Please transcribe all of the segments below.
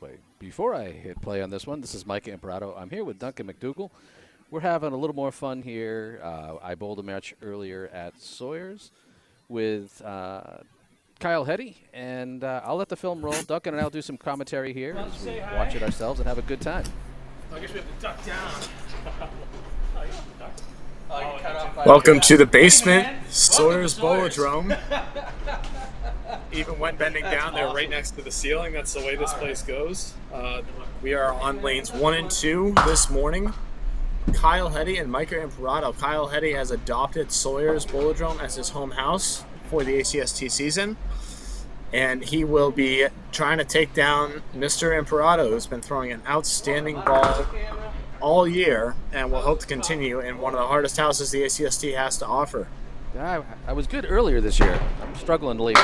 play. Before I hit play on this one, this is Micah Imparato. I'm here with Duncan McDougall. We're having a little more fun here. I bowled a match earlier at Sawyer's with Kyle Heady, and I'll let the film roll. Duncan and I'll do some commentary here as we watch it ourselves and have a good time. I guess we have to duck down. Welcome to the basement, Sawyer's Bowladrome. Even when bending down, they're right next to the ceiling. That's the way this place goes. We are on lanes 1 and 2 this morning. Kyle Heady and Micah Imparato. Kyle Heady has adopted Sawyer's Bowladrome as his home house for the ACST season. And he will be trying to take down Mr. Imparato, who's been throwing an outstanding ball all year and will hope to continue in one of the hardest houses the ACST has to offer. I was good earlier this year. I'm struggling lately.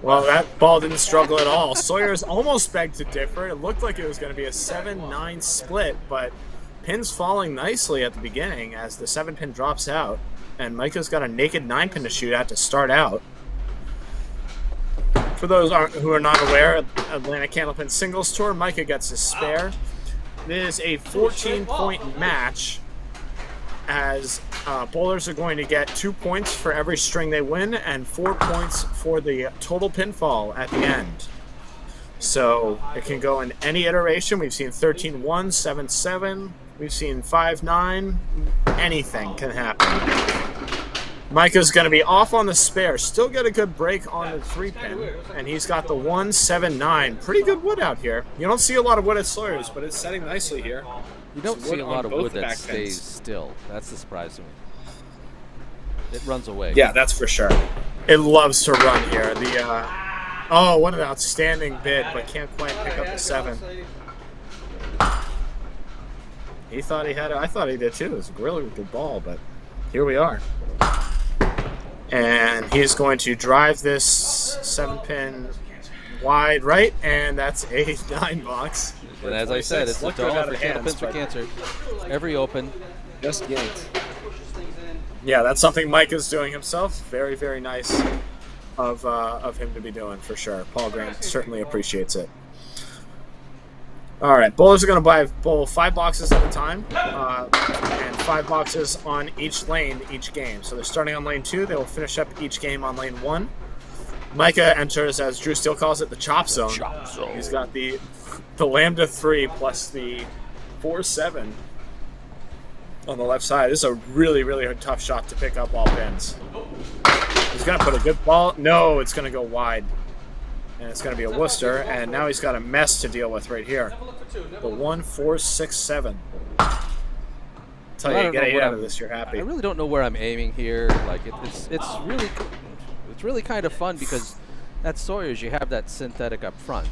Well, that ball didn't struggle at all. Sawyer's almost begged to differ. It looked like it was going to be a 7-9 split, but pins falling nicely at the beginning as the 7-pin drops out, and Micah's got a naked 9-pin to shoot at to start out. For those who are not aware, Atlantic Candlepin Singles Tour, Micah gets his spare. It is a 14-point match, as bowlers are going to get 2 points for every string they win and 4 points for the total pinfall at the end. So it can go in any iteration. We've seen 13-1, 7-7. We've seen 5-9. Anything can happen. Micah's going to be off on the spare. Still get a good break on the 3-pin. And he's got the 1-7-9. Pretty good wood out here. You don't see a lot of wood at Sawyer's, but it's setting nicely here. You don't see a lot of wood that stays still. That's the surprise to me. It runs away. Yeah, that's for sure. It loves to run here. Oh, what an outstanding bid, but can't quite pick up the 7. He thought he had it. I thought he did too. It was a really good ball, but here we are. And he's going to drive this 7-pin wide right, and that's a 9 box. And as I said, it's a dollar for Candlepins for Cancer. Every open. Just yanked. Yeah, that's something Mike is doing himself. Very, very nice of him to be doing, for sure. Paul Grant certainly appreciates it. All right, bowlers are going to bowl 5 boxes at a time, and 5 boxes on each lane each game. So they're starting on lane 2. They will finish up each game on lane 1. Micah enters, as Drew Steele calls it, the chop zone. Chop zone. He's got the lambda 3 plus the 4-7 on the left side. This is a really, really tough shot to pick up all pins. He's going to put a good ball. No, it's going to go wide. And it's going to be a Worcester, and now he's got a mess to deal with right here. The 1-4-6-7. Tell you, get 8 out of this, you're happy. I really don't know where I'm aiming here. Like it's really kind of fun because at Sawyer's you have that synthetic up front,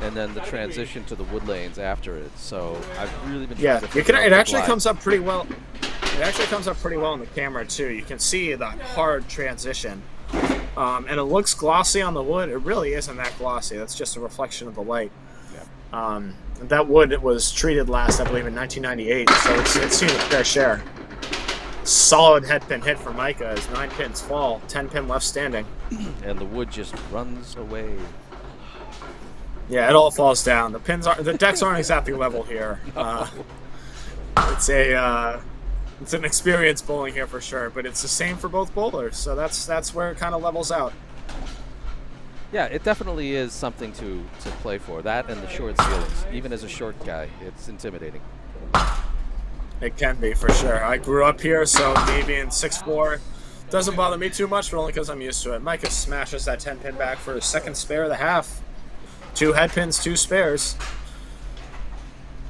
and then the transition to the wood lanes after it. So I've really been trying to figure out it actually comes up pretty well. It actually comes up pretty well in the camera too. You can see that hard transition. And it looks glossy on the wood. It really isn't that glossy. That's just a reflection of the light. Yeah. That wood was treated last, I believe, in 1998, so it's seen a fair share. Solid head pin hit for Micah as 9 pins fall, 10 pin left standing. And the wood just runs away. Yeah, it all falls down. The decks aren't exactly level here. It's an experience bowling here for sure, but it's the same for both bowlers, so that's where it kind of levels out. Yeah, it definitely is something to play for. That and the short ceilings. Even as a short guy, it's intimidating. It can be, for sure. I grew up here, so me being 6'4" doesn't bother me too much, but only because I'm used to it. Micah smashes that 10-pin back for his second spare of the half. 2 head pins, 2 spares.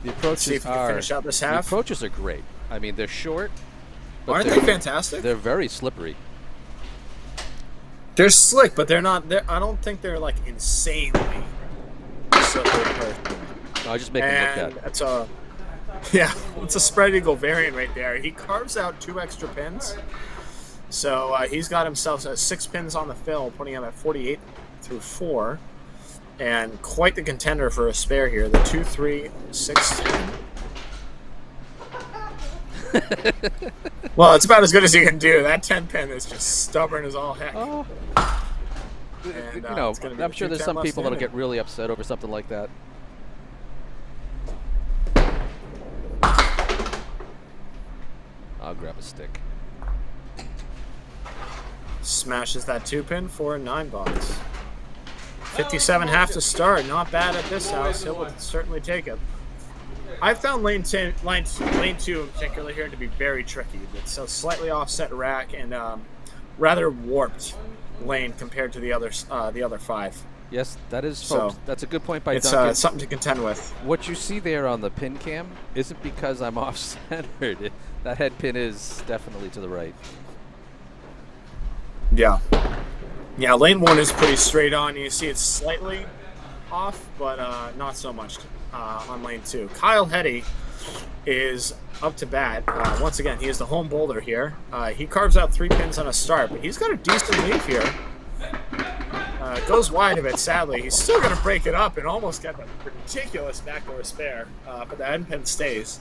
The approaches see if we can finish out this half. The approaches are great. I mean, they're short. But aren't they fantastic? They're very slippery. They're slick, but they're not. I don't think they're like insanely slippery. I just make them look at. It's a spread eagle variant right there. He carves out 2 extra pins, so he's got himself 6 pins on the fill, putting him at 48 through 4, and quite the contender for a spare here. The 2, 3, 6, 10. Well, it's about as good as you can do. That 10 pin is just stubborn as all heck. Oh. And, you know, it's gonna be I'm the sure there's 2-10 some left people that'll standing. get really upset over something like that. I'll grab a stick. Smashes that 2-pin for $9. 57.5 to start. Not bad at this house. He'll certainly take it. I found lane 2 in particular here to be very tricky. It's a slightly offset rack and rather warped lane compared to the other 5. Yes, that is, So, folks. That's a good point by It's Duncan. something to contend with. What you see there on the pin cam isn't because I'm off-centered. That head pin is definitely to the right. Yeah. Yeah, lane 1 is pretty straight on. You see it's slightly off, but not so much on lane 2. Kyle Heady is up to bat. Once again, he is the home bowler here. He carves out 3 pins on a start, but he's got a decent lead here. Goes wide of it, sadly. He's still going to break it up and almost get the ridiculous backdoor spare, but the end pin stays.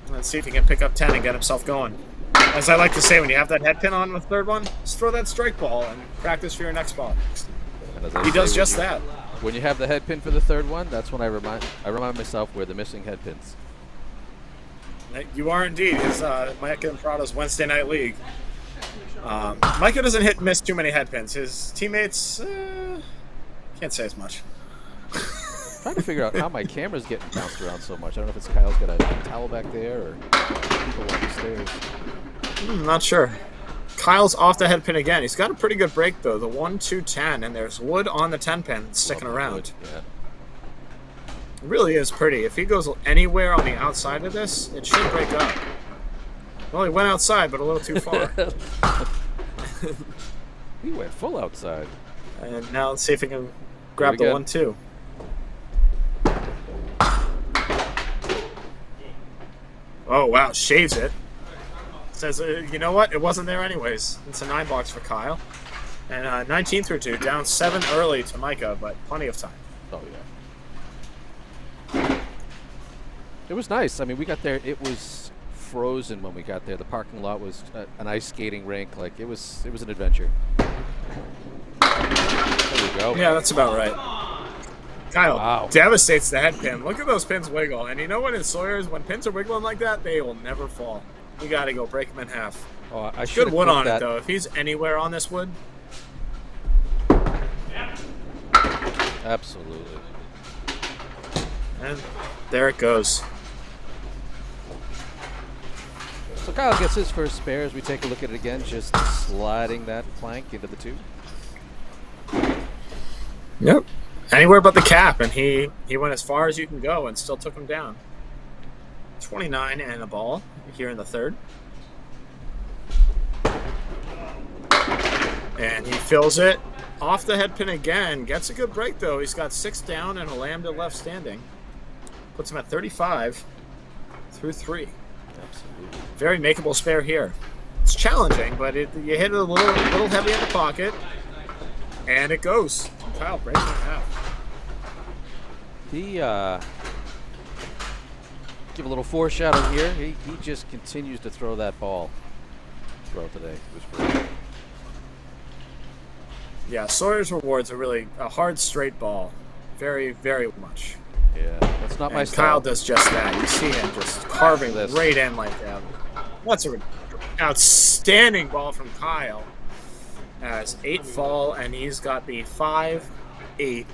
Let's see if he can pick up 10 and get himself going. As I like to say, when you have that head pin on the third one, just throw that strike ball and practice for your next ball. And as I He say, does when just you- that. When you have the head pin for the third one, that's when I remind myself where the missing head pins. You are indeed. It's Micah Imparato's Wednesday Night League. Micah doesn't hit and miss too many head pins. His teammates can't say as much. Trying to figure out how my camera's getting bounced around so much. I don't know if it's Kyle's got a towel back there or people on the stairs. Not sure. Kyle's off the head pin again. He's got a pretty good break, though. The 1-2-10, and there's wood on the 10 pin sticking around. Yeah. It really is pretty. If he goes anywhere on the outside of this, it should break up. Well, he went outside, but a little too far. He went full outside. And now let's see if he can grab Do it the again. 1-2. Oh, wow. Shaves it. Says, you know what? It wasn't there anyways. It's a 9 box for Kyle. And 19 through 2. Down 7 early to Micah, but plenty of time. Oh, yeah. It was nice. I mean, we got there. It was frozen when we got there. The parking lot was an ice skating rink. Like, it was an adventure. There we go. Yeah, that's about right. Kyle Wow. devastates the head pin. Look at those pins wiggle. And you know what in Sawyer's, when pins are wiggling like that, they will never fall. You got to go break them in half. Oh, I should Good wood on it, though. If he's anywhere on this wood, Absolutely. and there it goes. So Kyle gets his first spare as we take a look at it again, just sliding that plank into the 2. Yep. Anywhere but the cap, and he went as far as you can go and still took him down. 29 and a ball here in the third. And he fills it off the head pin again. Gets a good break, though. He's got 6 down and a lambda left standing. Puts him at 35 through 3. Absolutely. Very makeable spare here. It's challenging, but you hit it a little heavy in the pocket, and it goes. Kyle breaks it in half. He give a little foreshadowing here. He just continues to throw that ball throughout today. It was great. Yeah, Sawyer's Rewards are really a hard, straight ball. Very, very much. Yeah, that's not my And style. Kyle does just that. You see him just carving This. right in like that. That's an outstanding ball from Kyle. As 8 fall, and he's got the 5-8.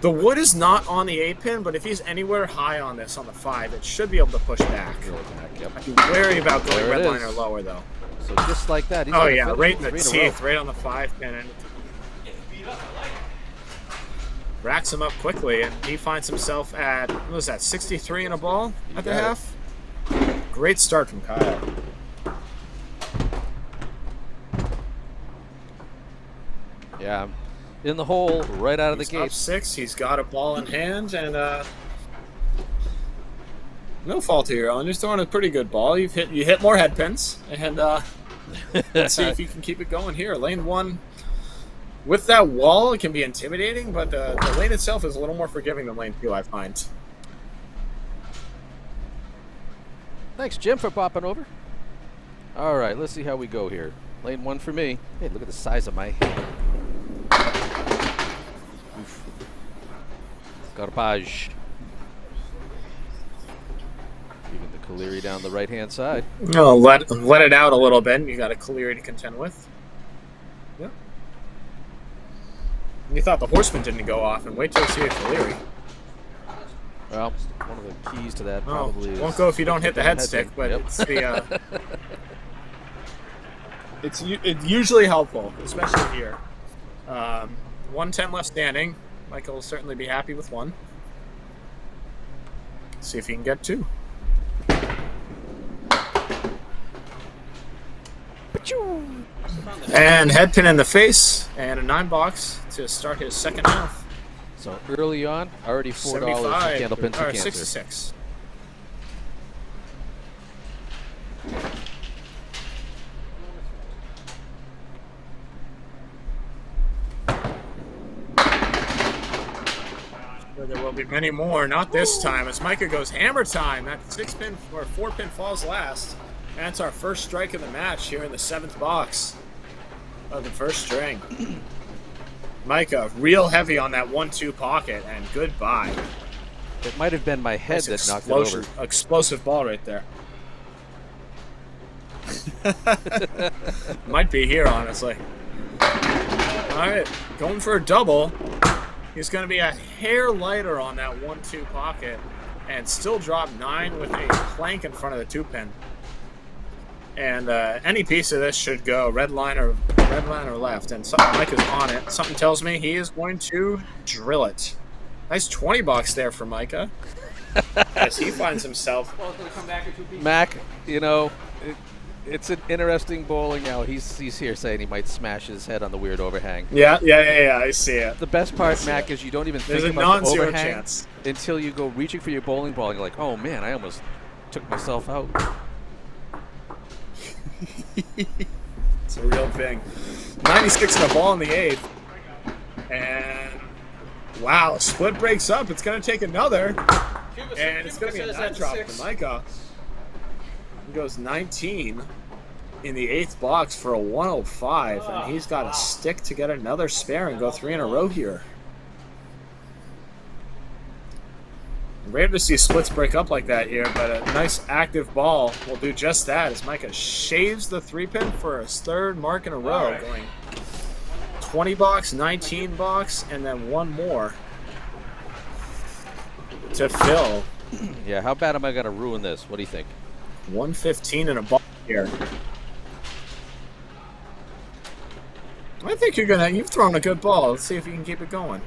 The wood is not on the 8 pin, but if he's anywhere high on this, on the 5, it should be able to push back. Really back, yep. I'd be wary about going There it red line is. or lower, though. So just like that. He's Oh, gonna yeah, finish right in the 3 in a row. teeth, right on the 5 pin. And racks him up quickly, and he finds himself at, what was that, 63 in a ball at the got it. half? Great start from Kyle. Yeah, I'm in the hole right out of the He's up gate. 6, he's got a ball in hand, and no fault to your own. You're throwing a pretty good ball. You hit more head pins, and let's see if you can keep it going here. Lane 1, with that wall, it can be intimidating, but the lane itself is a little more forgiving than lane 2, I find. Thanks, Jim, for popping over. All right, let's see how we go here. Lane 1 for me. Hey, look at the size of my head. Garbage. Even the Caleri down the right-hand side. No, let it out a little bit. You got a Caleri to contend with. Yep. You thought the Horseman didn't go off, and wait till you see a Caleri. Well, one of the keys to that probably is... Won't go if you don't hit the head stick, but yep. it's the... it's usually helpful, especially here. 110 left standing. Micah will certainly be happy with one. See if he can get two. And head pin in the face, and a 9-box to start his second half. So early on, already $4 in Candlepin to Cancer. 66. There will be many more, not this time, as Micah goes hammer time. That 6-pin or 4-pin falls last. That's our first strike of the match here in the 7th box of the first string. Micah, real heavy on that 1-2 pocket, and goodbye. It might have been my head that knocked it over. Explosive ball right there. Might be here, honestly. All right, going for a double. He's going to be a hair lighter on that 1-2 pocket and still drop 9 with a plank in front of the 2-pin. And any piece of this should go red line or left, and something Micah's on it. Something tells me he is going to drill it. Nice 20 there for Micah, as he finds himself. Mac, you know, it's an interesting bowling alley. He's here saying he might smash his head on the weird overhang. Yeah, I see it. The best part, Mac, is you don't even think about the overhang until you go reaching for your bowling ball, and you're like, oh man, I almost took myself out. It's a real thing. 96 in the ball in the 8th. And wow, split breaks up. It's going to take another. And it's going to be a 9 drop for Micah. He goes 19 in the 8th box for a 105. And he's got a stick to get another spare and go 3 in a row here. Rare to see splits break up like that here, but a nice active ball will do just that as Micah shaves the 3-pin for his 3rd mark in a row, going 20 box, 19 box, and then one more to fill. Yeah, how bad am I going to ruin this? What do you think? 115 in a ball here. I think you've thrown a good ball. Let's see if you can keep it going.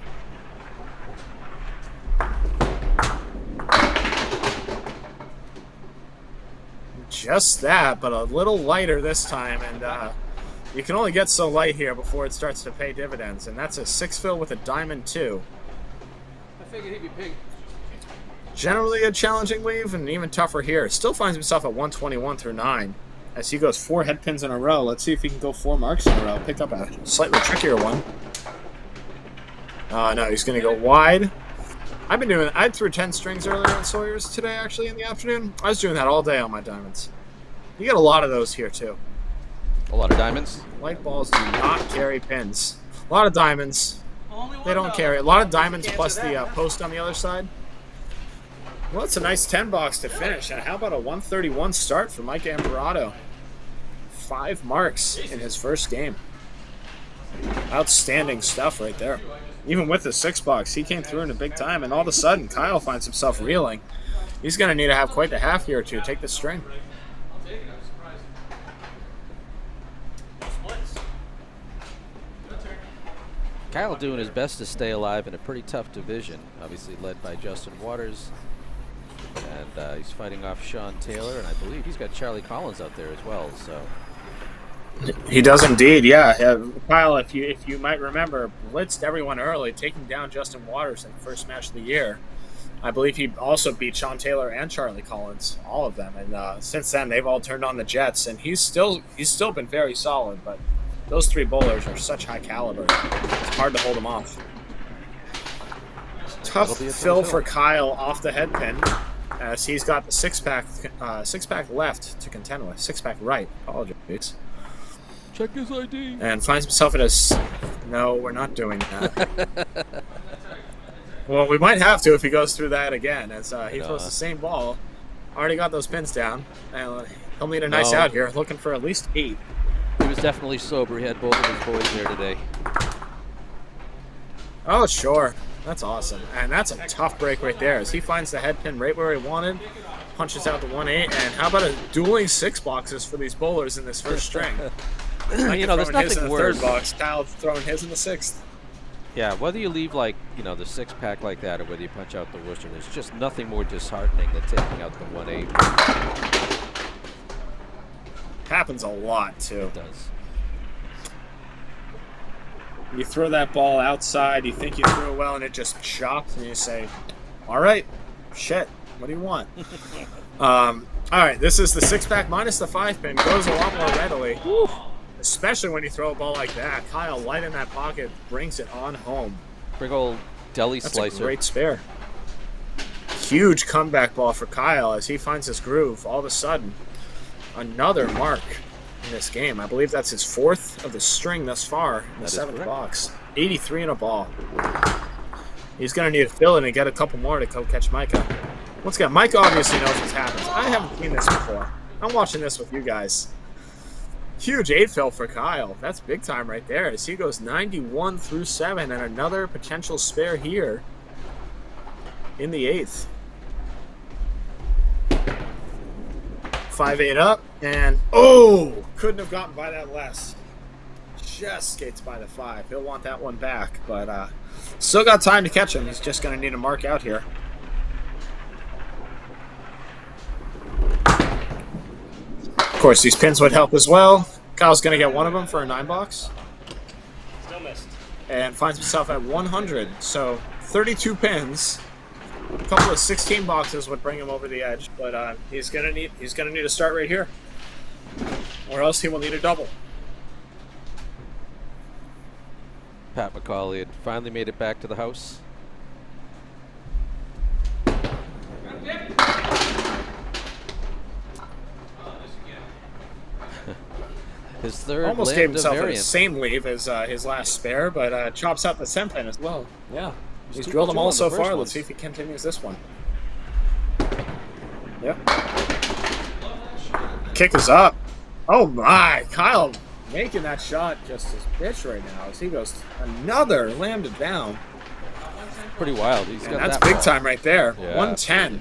Just that, but a little lighter this time, and you can only get so light here before it starts to pay dividends, and that's a 6-fill with a diamond 2. I figured he'd be pink. Generally a challenging weave, and even tougher here. Still finds himself at 121 through 9 as he goes 4 head pins in a row. Let's see if he can go 4 marks in a row. Pick up a slightly trickier one. No, he's going to go wide. I threw 10 strings earlier on Sawyer's today, actually, in the afternoon. I was doing that all day on my diamonds. You get a lot of those here, too. A lot of diamonds? Light balls do not carry pins. A lot of diamonds. They don't carry. A lot of diamonds plus the post on the other side. Well, it's a nice 10 box to finish. And how about a 131 start for Micah Imparato? 5 marks in his first game. Outstanding stuff right there. Even with the 6 box, he came through in a big time, and all of a sudden, Kyle finds himself reeling. He's going to need to have quite the half here to take the string. Kyle doing his best to stay alive in a pretty tough division, obviously led by Justin Waters. And he's fighting off Sean Taylor, and I believe he's got Charlie Collins out there as well. So he does indeed, yeah. Kyle, if you might remember, blitzed everyone early, taking down Justin Waters in the first match of the year. I believe he also beat Sean Taylor and Charlie Collins, all of them. And since then, they've all turned on the Jets, and he's still been very solid. But those 3 bowlers are such high caliber; it's hard to hold them off. Tough fill for Kyle off the head pin, as he's got the 6-pack left to contend with. 6-pack right. Apologies. Check his ID. And finds himself at no, we're not doing that. Well, we might have to if he goes through that again, as he throws the same ball. Already got those pins down. And he'll need a nice out here, looking for at least 8. He was definitely sober. He had both of his boys there today. Oh, sure. That's awesome. And that's a tough break right there, as he finds the head pin right where he wanted, punches out the 1-8, and how about a dueling 6 boxes for these bowlers in this first string? You know, there's nothing worse. Third box, Kyle throwing his in the 6th. Yeah, whether you leave like, you know, the 6-pack like that or whether you punch out the Worcester, there's just nothing more disheartening than taking out the 1-8. Happens a lot, too. It does. You throw that ball outside, you think you threw it well, and it just chops, and you say, all right, shit, what do you want? All right, this is the 6-pack minus the 5-pin. Goes a lot more readily. Woo. Especially when you throw a ball like that. Kyle, light in that pocket, brings it on home. Big old deli That's slicer. a great spare. Huge comeback ball for Kyle as he finds his groove. All of a sudden, another mark in this game. I believe that's his 4th of the string thus far in the 7th box. 83 in a ball. He's going to need to fill in and get a couple more to go catch Micah. Once again, Micah obviously knows what happens. I haven't seen this before. I'm watching this with you guys. Huge 8 fill for Kyle. That's big time right there as he goes 91 through 7 and another potential spare here in the 8th. 5-8 up and couldn't have gotten by that less. Just skates by the 5. He'll want that one back, but still got time to catch him. He's just going to need a mark out here. Of course, these pins would help as well. Kyle's going to get one of them for a 9-box. Still missed. And finds himself at 100. So 32 pins. A couple of 16 boxes would bring him over the edge, but he's going to need to start right here, or else he will need a double. Pat McCauley had finally made it back to the house. His third almost gave himself variant. the same leave as his last spare, but chops out the 10 pin as well. Yeah, he's two drilled for them two all on the so first far. one. Let's see if he continues this one. Yep. Kick is up. Oh my, Kyle making that shot just as bitch right now as he goes another landed down. Pretty wild. He's And got that's that big ball. time right there. Yeah. 110.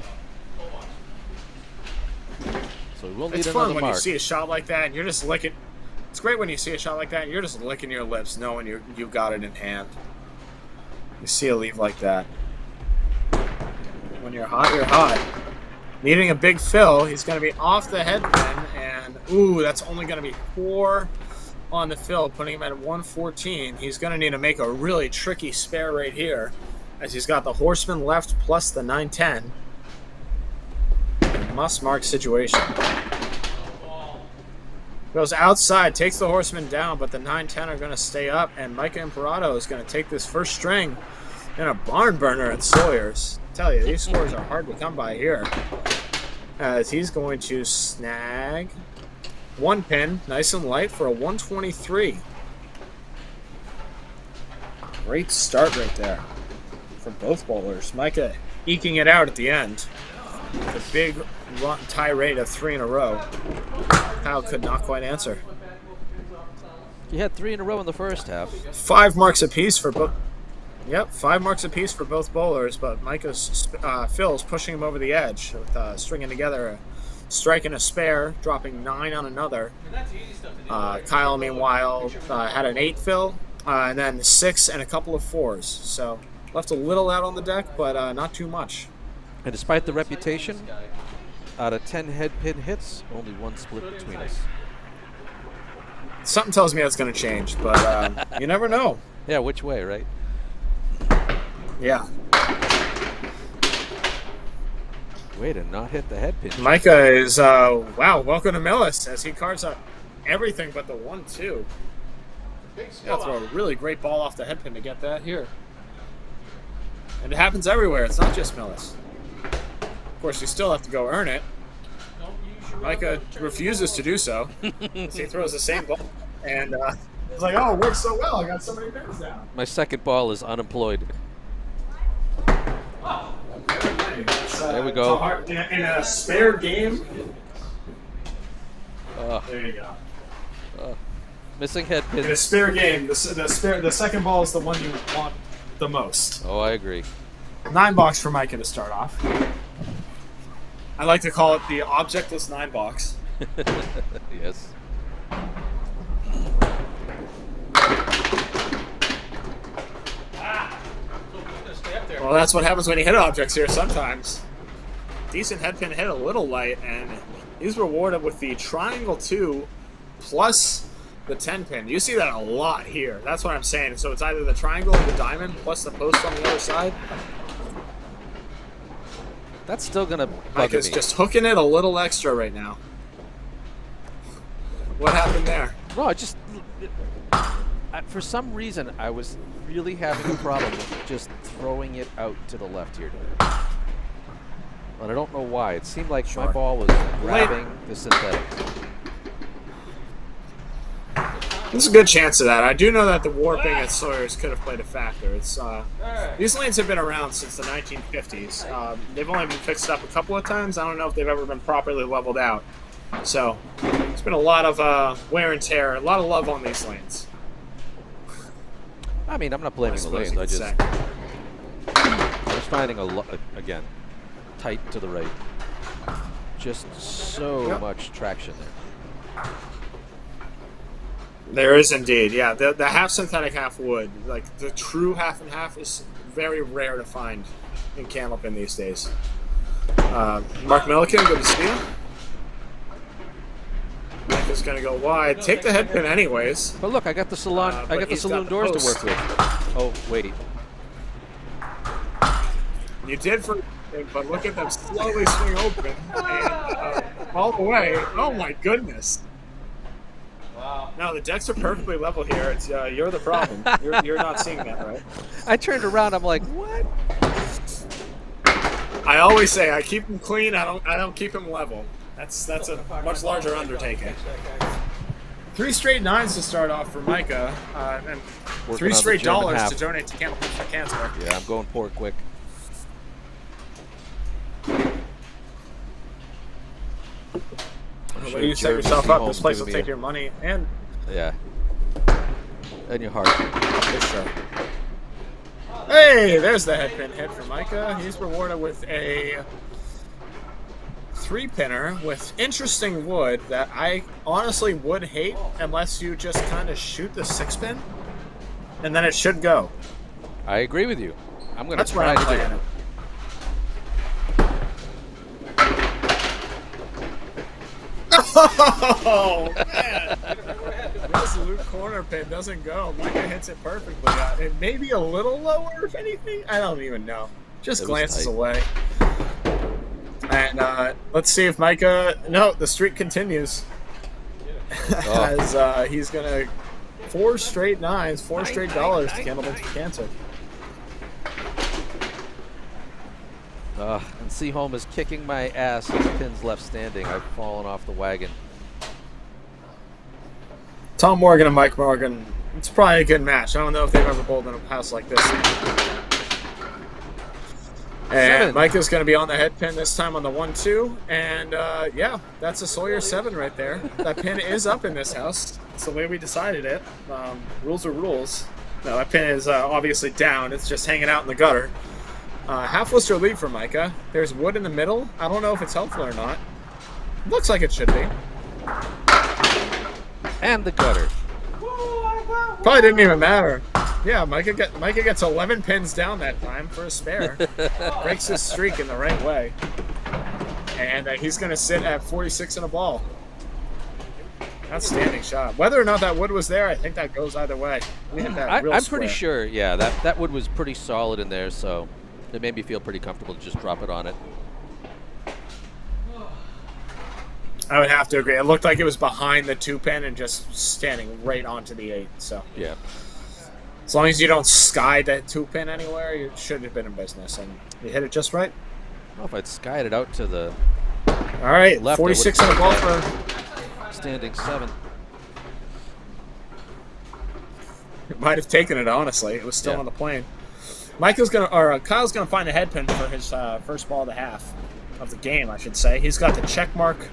So we'll need It's another fun when mark. you see a shot like that and you're just licking. It's great when you see a shot like that and you're just licking your lips knowing you got it in hand. You see a leave like that. When you're hot, you're hot. Needing a big fill, he's going to be off the head pin, and that's only going to be 4 on the fill, putting him at 114. He's going to need to make a really tricky spare right here, as he's got the horseman left plus the 910. Must-mark situation. Goes outside, takes the horseman down, but the 9-10 are going to stay up, and Micah Imparato is going to take this first string in a barn burner at Sawyer's. I tell you, these scores are hard to come by here. As he's going to snag 1 pin, nice and light, for a 123. Great start right there for both bowlers. Micah eking it out at the end. The big tirade of 3 in a row. Kyle could not quite answer. He had 3 in a row in the first half. 5 marks apiece for both. Yep, 5 marks apiece for both bowlers, but Micah's Phil's pushing him over the edge with stringing together a strike and a spare, dropping 9 on another. Kyle, meanwhile, had an 8 fill, and then 6 and a couple of 4s. So left a little out on the deck, but not too much. And despite the reputation, out of 10 head pin hits, only 1 split between us. Something tells me that's going to change, but you never know. Yeah, which way, right? Yeah. Way to not hit the head pin. Micah is, wow, welcome to Millis, as he carves out everything but the 1-2. Yeah, throw a really great ball off the head pin to get that here. And it happens everywhere. It's not just Millis. Of course, you still have to go earn it. Micah refuses to do so. He throws the same ball. And it's like, oh, it worked so well. I got so many pins down. My second ball is unemployed. There we go. In a spare game. Uh, There you go. Missing head In a pin. spare game, the second ball is the one you want the most. Oh, I agree. 9 box for Micah to start off. I like to call it the objectless 9 box. Yes. Well, that's what happens when you hit objects here sometimes. Decent head pin hit, a little light, and he's rewarded with the triangle 2 plus the 10 pin. You see that a lot here. That's what I'm saying. So it's either the triangle or the diamond plus the post on the other side. That's still gonna bug Micah's me. just hooking it a little extra right now. What happened there? No, for some reason, I was really having a problem with just throwing it out to the left here. But I don't know why. It seemed like my ball was grabbing the synthetic. There's a good chance of that. I do know that the warping at Sawyer's could have played a factor. It's these lanes have been around since the 1950s. They've only been fixed up a couple of times. I don't know if they've ever been properly leveled out. So it's been a lot of wear and tear, a lot of love on these lanes. I mean, I'm not blaming the suppose lanes. you I could was finding again, tight to the right. Just so much traction there. There is indeed, yeah. The half synthetic, half wood, like the true half and half, is very rare to find in Candlepin these days. Mark Milliken, good to see you. Mike is going to go wide. Take the head pin anyways. But look, I got the salon. I got the saloon doors to work with. Oh wait. You did for, but look at them slowly swing open and all the way. Oh my goodness. Wow. No, the decks are perfectly level here. It's you're the problem. You're not seeing that, right? I turned around. I'm like, what? I always say I keep them clean. I don't keep them level. That's a much larger undertaking. 3 straight 9s to start off for Micah, and 3 straight dollars to donate to Candlepin for Cancer. Yeah, I'm going poor quick. When you set yourself up, this place will take your money and your heart. for sure. Hey, there's the head pin hit for Micah. He's rewarded with a 3-pinner with interesting wood that I honestly would hate unless you just kind of shoot the 6-pin, and then it should go. I agree with you. I'm going to That's where try I'm to do playing it. it. Oh, man. Resolute corner pin doesn't go. Micah hits it perfectly. It may be a little lower, if anything. I don't even know. Just glances away. And let's see if Micah... No, the streak continues. As he's going to... 4 straight 9s, 4 straight dollars to Candlepin for Cancer. And Seaholm is kicking my ass with pins left standing. I've fallen off the wagon. Tom Morgan and Mike Morgan. It's probably a good match. I don't know if they've ever bowled in a house like this. And Micah's going to be on the head pin this time on the 1-2. And yeah, that's a Sawyer 7 right there. That pin is up in this house. It's the way we decided it. Rules are rules. No, that pin is obviously down. It's just hanging out in the gutter. Half Worcester lead for Micah. There's wood in the middle. I don't know if it's helpful or not. Looks like it should be. And the gutter. Probably didn't even matter. Yeah, Micah gets 11 pins down that time for a spare. Breaks his streak in the right way. And he's going to sit at 46 and a ball. Outstanding shot. Whether or not that wood was there, I think that goes either way. We hit that real I'm square. pretty sure, yeah, that wood was pretty solid in there, so it made me feel pretty comfortable to just drop it on it. I would have to agree. It looked like it was behind the 2-pin and just standing right onto the 8. So yeah. As long as you don't sky that 2-pin anywhere, you should have been in business. And you hit it just right. I don't know if I'd skied it out to the all right, left. 46 on the ball for standing 7. It might have taken it, honestly. It was still on the plane. Kyle's gonna find a head pin for his first ball of the half of the game, I should say. He's got the check mark 2.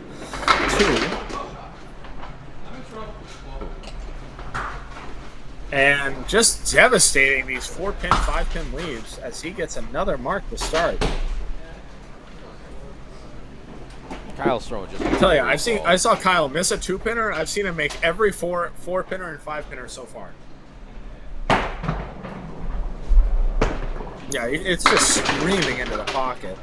And just devastating these 4-pin, 5-pin leads as he gets another mark to start. Kyle's throwing just. I tell you, I saw Kyle miss a 2-pinner. I've seen him make every 4-pinner and 5-pinner so far. Yeah, it's just screaming into the pocket.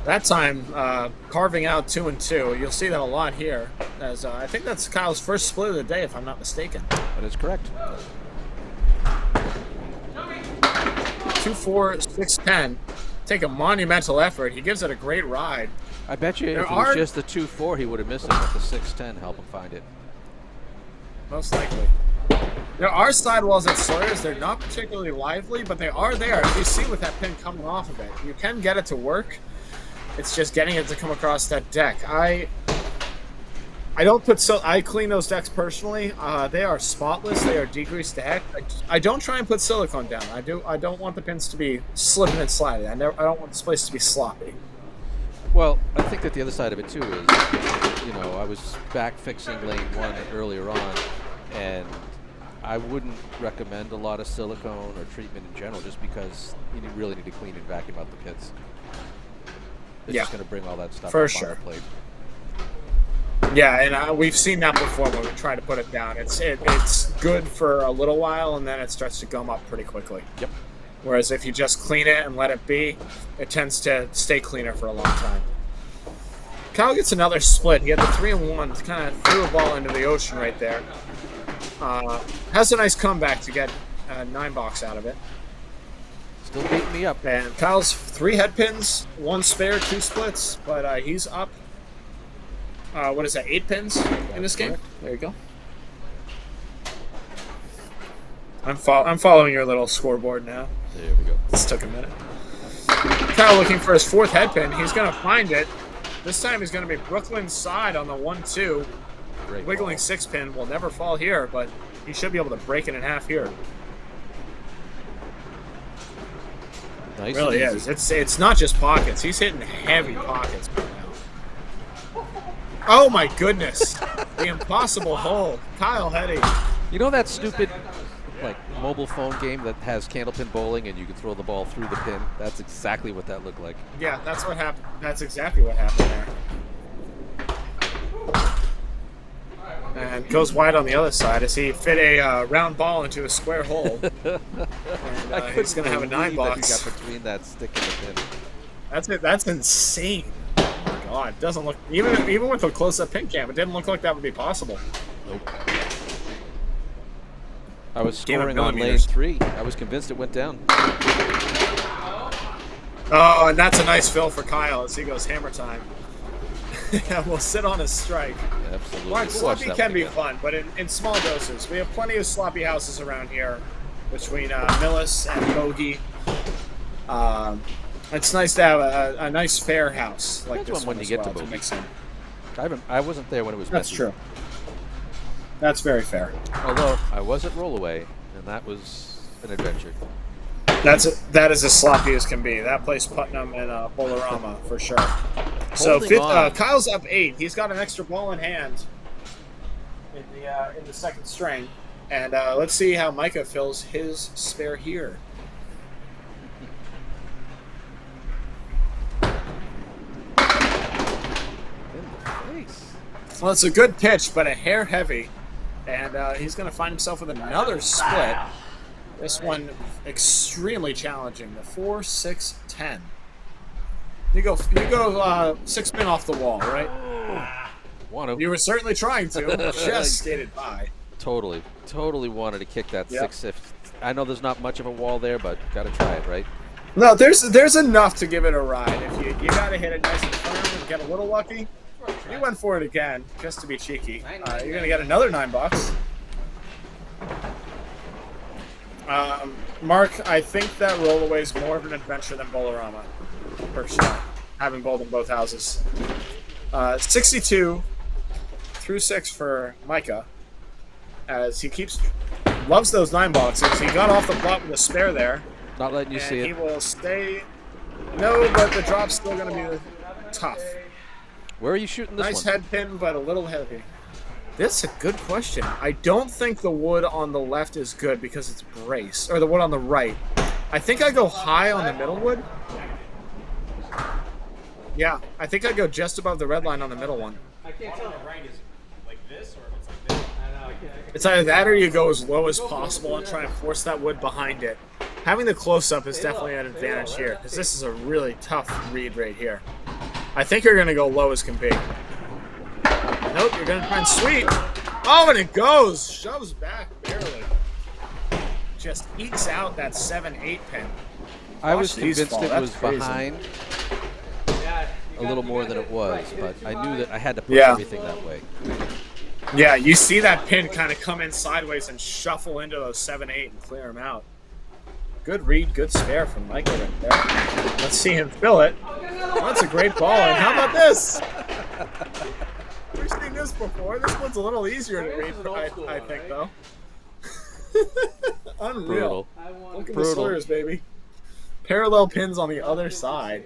That time, carving out 2 and 2. You'll see that a lot here. As I think that's Kyle's first split of the day, if I'm not mistaken. That is correct. 2-4, 6-10. Take a monumental effort. He gives it a great ride. I bet you if it was just the 2-4, he would have missed it, but the 6-10 helped him find it. Most likely. There are sidewalls at Sawyer's. They're not particularly lively, but they are there. As you see with that pin coming off of it, you can get it to work. It's just getting it to come across that deck. I don't put I clean those decks personally. They are spotless. They are degreased to heck. I don't try and put silicone down. I don't want the pins to be slipping and sliding. I don't want this place to be sloppy. Well, I think that the other side of it too is, I was back fixing lane 1 earlier on, and I wouldn't recommend a lot of silicone or treatment in general, just because you really need to clean and vacuum out the pits. It's just going to bring all that stuff for up sure. on the plate. Yeah, and we've seen that before when we try to put it down. It's good for a little while, and then it starts to gum up pretty quickly. Yep. Whereas if you just clean it and let it be, it tends to stay cleaner for a long time. Kyle gets another split. He had the 3 and 1, kind of threw a ball into the ocean right there. Has a nice comeback to get a 9-box out of it. Still beating me up. And Kyle's 3 head pins, 1 spare, 2 splits, but he's up. What is that? 8 pins in this game. There you go. I'm following your little scoreboard now. There we go. This took a minute. Kyle looking for his 4th head pin. He's gonna find it. This time he's gonna be Brooklyn's side on the 1-2. Great Wiggling ball. 6-pin will never fall here, but he should be able to break it in half here. Nice. It really is. It's not just pockets. He's hitting heavy pockets right now. Oh my goodness! The impossible hole. Kyle Heady. You know that stupid mobile phone game that has candlepin bowling and you can throw the ball through the pin? That's exactly what that looked like. Yeah, that's what happened. That's exactly what happened there. And goes wide on the other side as he fit a round ball into a square hole. And he's going to have a 9-box. He got between that stick and the pin. That's it. That's insane. Oh my God, it doesn't look even with a close-up pin cam, it didn't look like that would be possible. Nope. I was scoring on lane 3. I was convinced it went down. Oh, and that's a nice fill for Kyle as he goes hammer time. We'll sit on a strike. Absolutely. Mark, sloppy can be fun, but in small doses. We have plenty of sloppy houses around here between Millis and Bogey. It's nice to have a nice fair house like this one when you as get well to Bogey. mix in. I wasn't there when it was That's messy. true. That's very fair. Although I was at Rollaway, and that was an adventure. That is as sloppy as can be. That place Putnam and Bowladrome for sure. So Kyle's up 8. He's got an extra ball in hand in the second string, and let's see how Micah fills his spare here. Well, it's a good pitch, but a hair heavy, and he's going to find himself with another split. This one extremely challenging. The 4, 6, 10. You go 6-pin off the wall, right? Want to? You were certainly trying to. Just skated by. Totally wanted to kick that 6. I know there's not much of a wall there, but got to try it, right? No, there's enough to give it a ride. If you got to hit it nice and firm and get a little lucky. You went for it again, just to be cheeky. You're going to get another 9-box. Mark, I think that Rollaway is more of an adventure than Bowladrome, personally, having bowled in both houses. 62 through 6 for Micah, as he keeps loves those 9 boxes. He got off the block with a spare there. Not letting you and see he it. will stay. No, but the drop's still going to be tough. Where are you shooting this Nice one? head pin, but a little heavy. That's a good question. I don't think the wood on the left is good because it's braced. Or the wood on the right. I think I go high on the middle wood. Yeah, I think I go just above the red line on the middle one. I can't tell. The right is like this or if it's like this. I know. It's either that or you go as low as possible and try and force that wood behind it. Having the close-up is definitely an advantage here because this is a really tough read right here. I think you're going to go low as can be. Nope, you're going to try and sweep. Oh, and it goes. Shoves back barely. Just ekes out that 7-8 pin. I was Watch these convinced fall. it That's was crazy. behind a little more than it was, but I knew that I had to push Yeah. everything that way. Yeah, you see that pin kind of come in sideways and shuffle into those 7-8 and clear them out. Good read, good spare from Micah right there. Let's see him fill it. That's a great ball. And how about this? We've seen this before. This one's a little easier to read, I think, though. Unreal. Brutal. Look at the Brutal. Sawyers, baby. Parallel pins on the other side.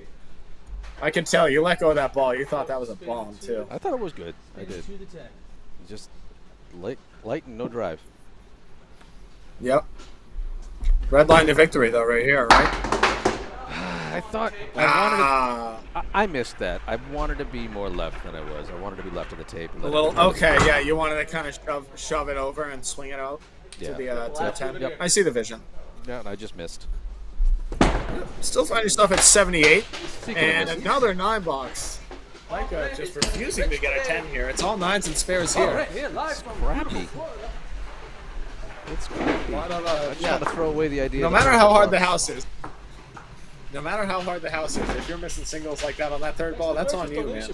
I can tell you let go of that ball. You thought that was a bomb, too. I thought it was good. I did. Just light and no drive. Yep. Red line to victory, though, right here, right? I thought I missed that. I wanted to be more left than I was. I wanted to be left of the tape. A little. Okay, yeah. You wanted to kind of shove it over and swing it out to the 10. Yep. I see the vision. Yeah, and I just missed. Still find yourself at 78, Speaking of and missing. another 9 box. Micah just refusing to get a 10 here. It's all 9s and spares here. Scrappy. It's scrappy. A lot of, I'm just yeah. trying to throw away the idea. No that matter I'm how the hard the box. house is. No matter how hard the house is, if you're missing singles like that on that third ball, that's on you, man.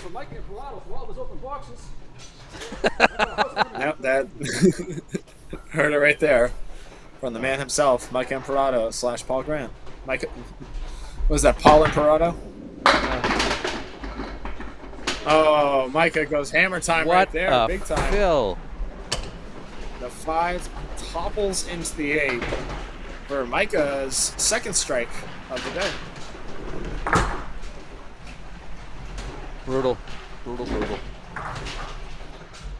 Yep, that heard it right there from the man himself, Mike Imparato / Paul Grant. Mike, was that Paul Imparato? Oh, Micah goes hammer time What right there, a big time. fill. The 5 topples into the 8 for Micah's second strike of the day. Brutal. Brutal.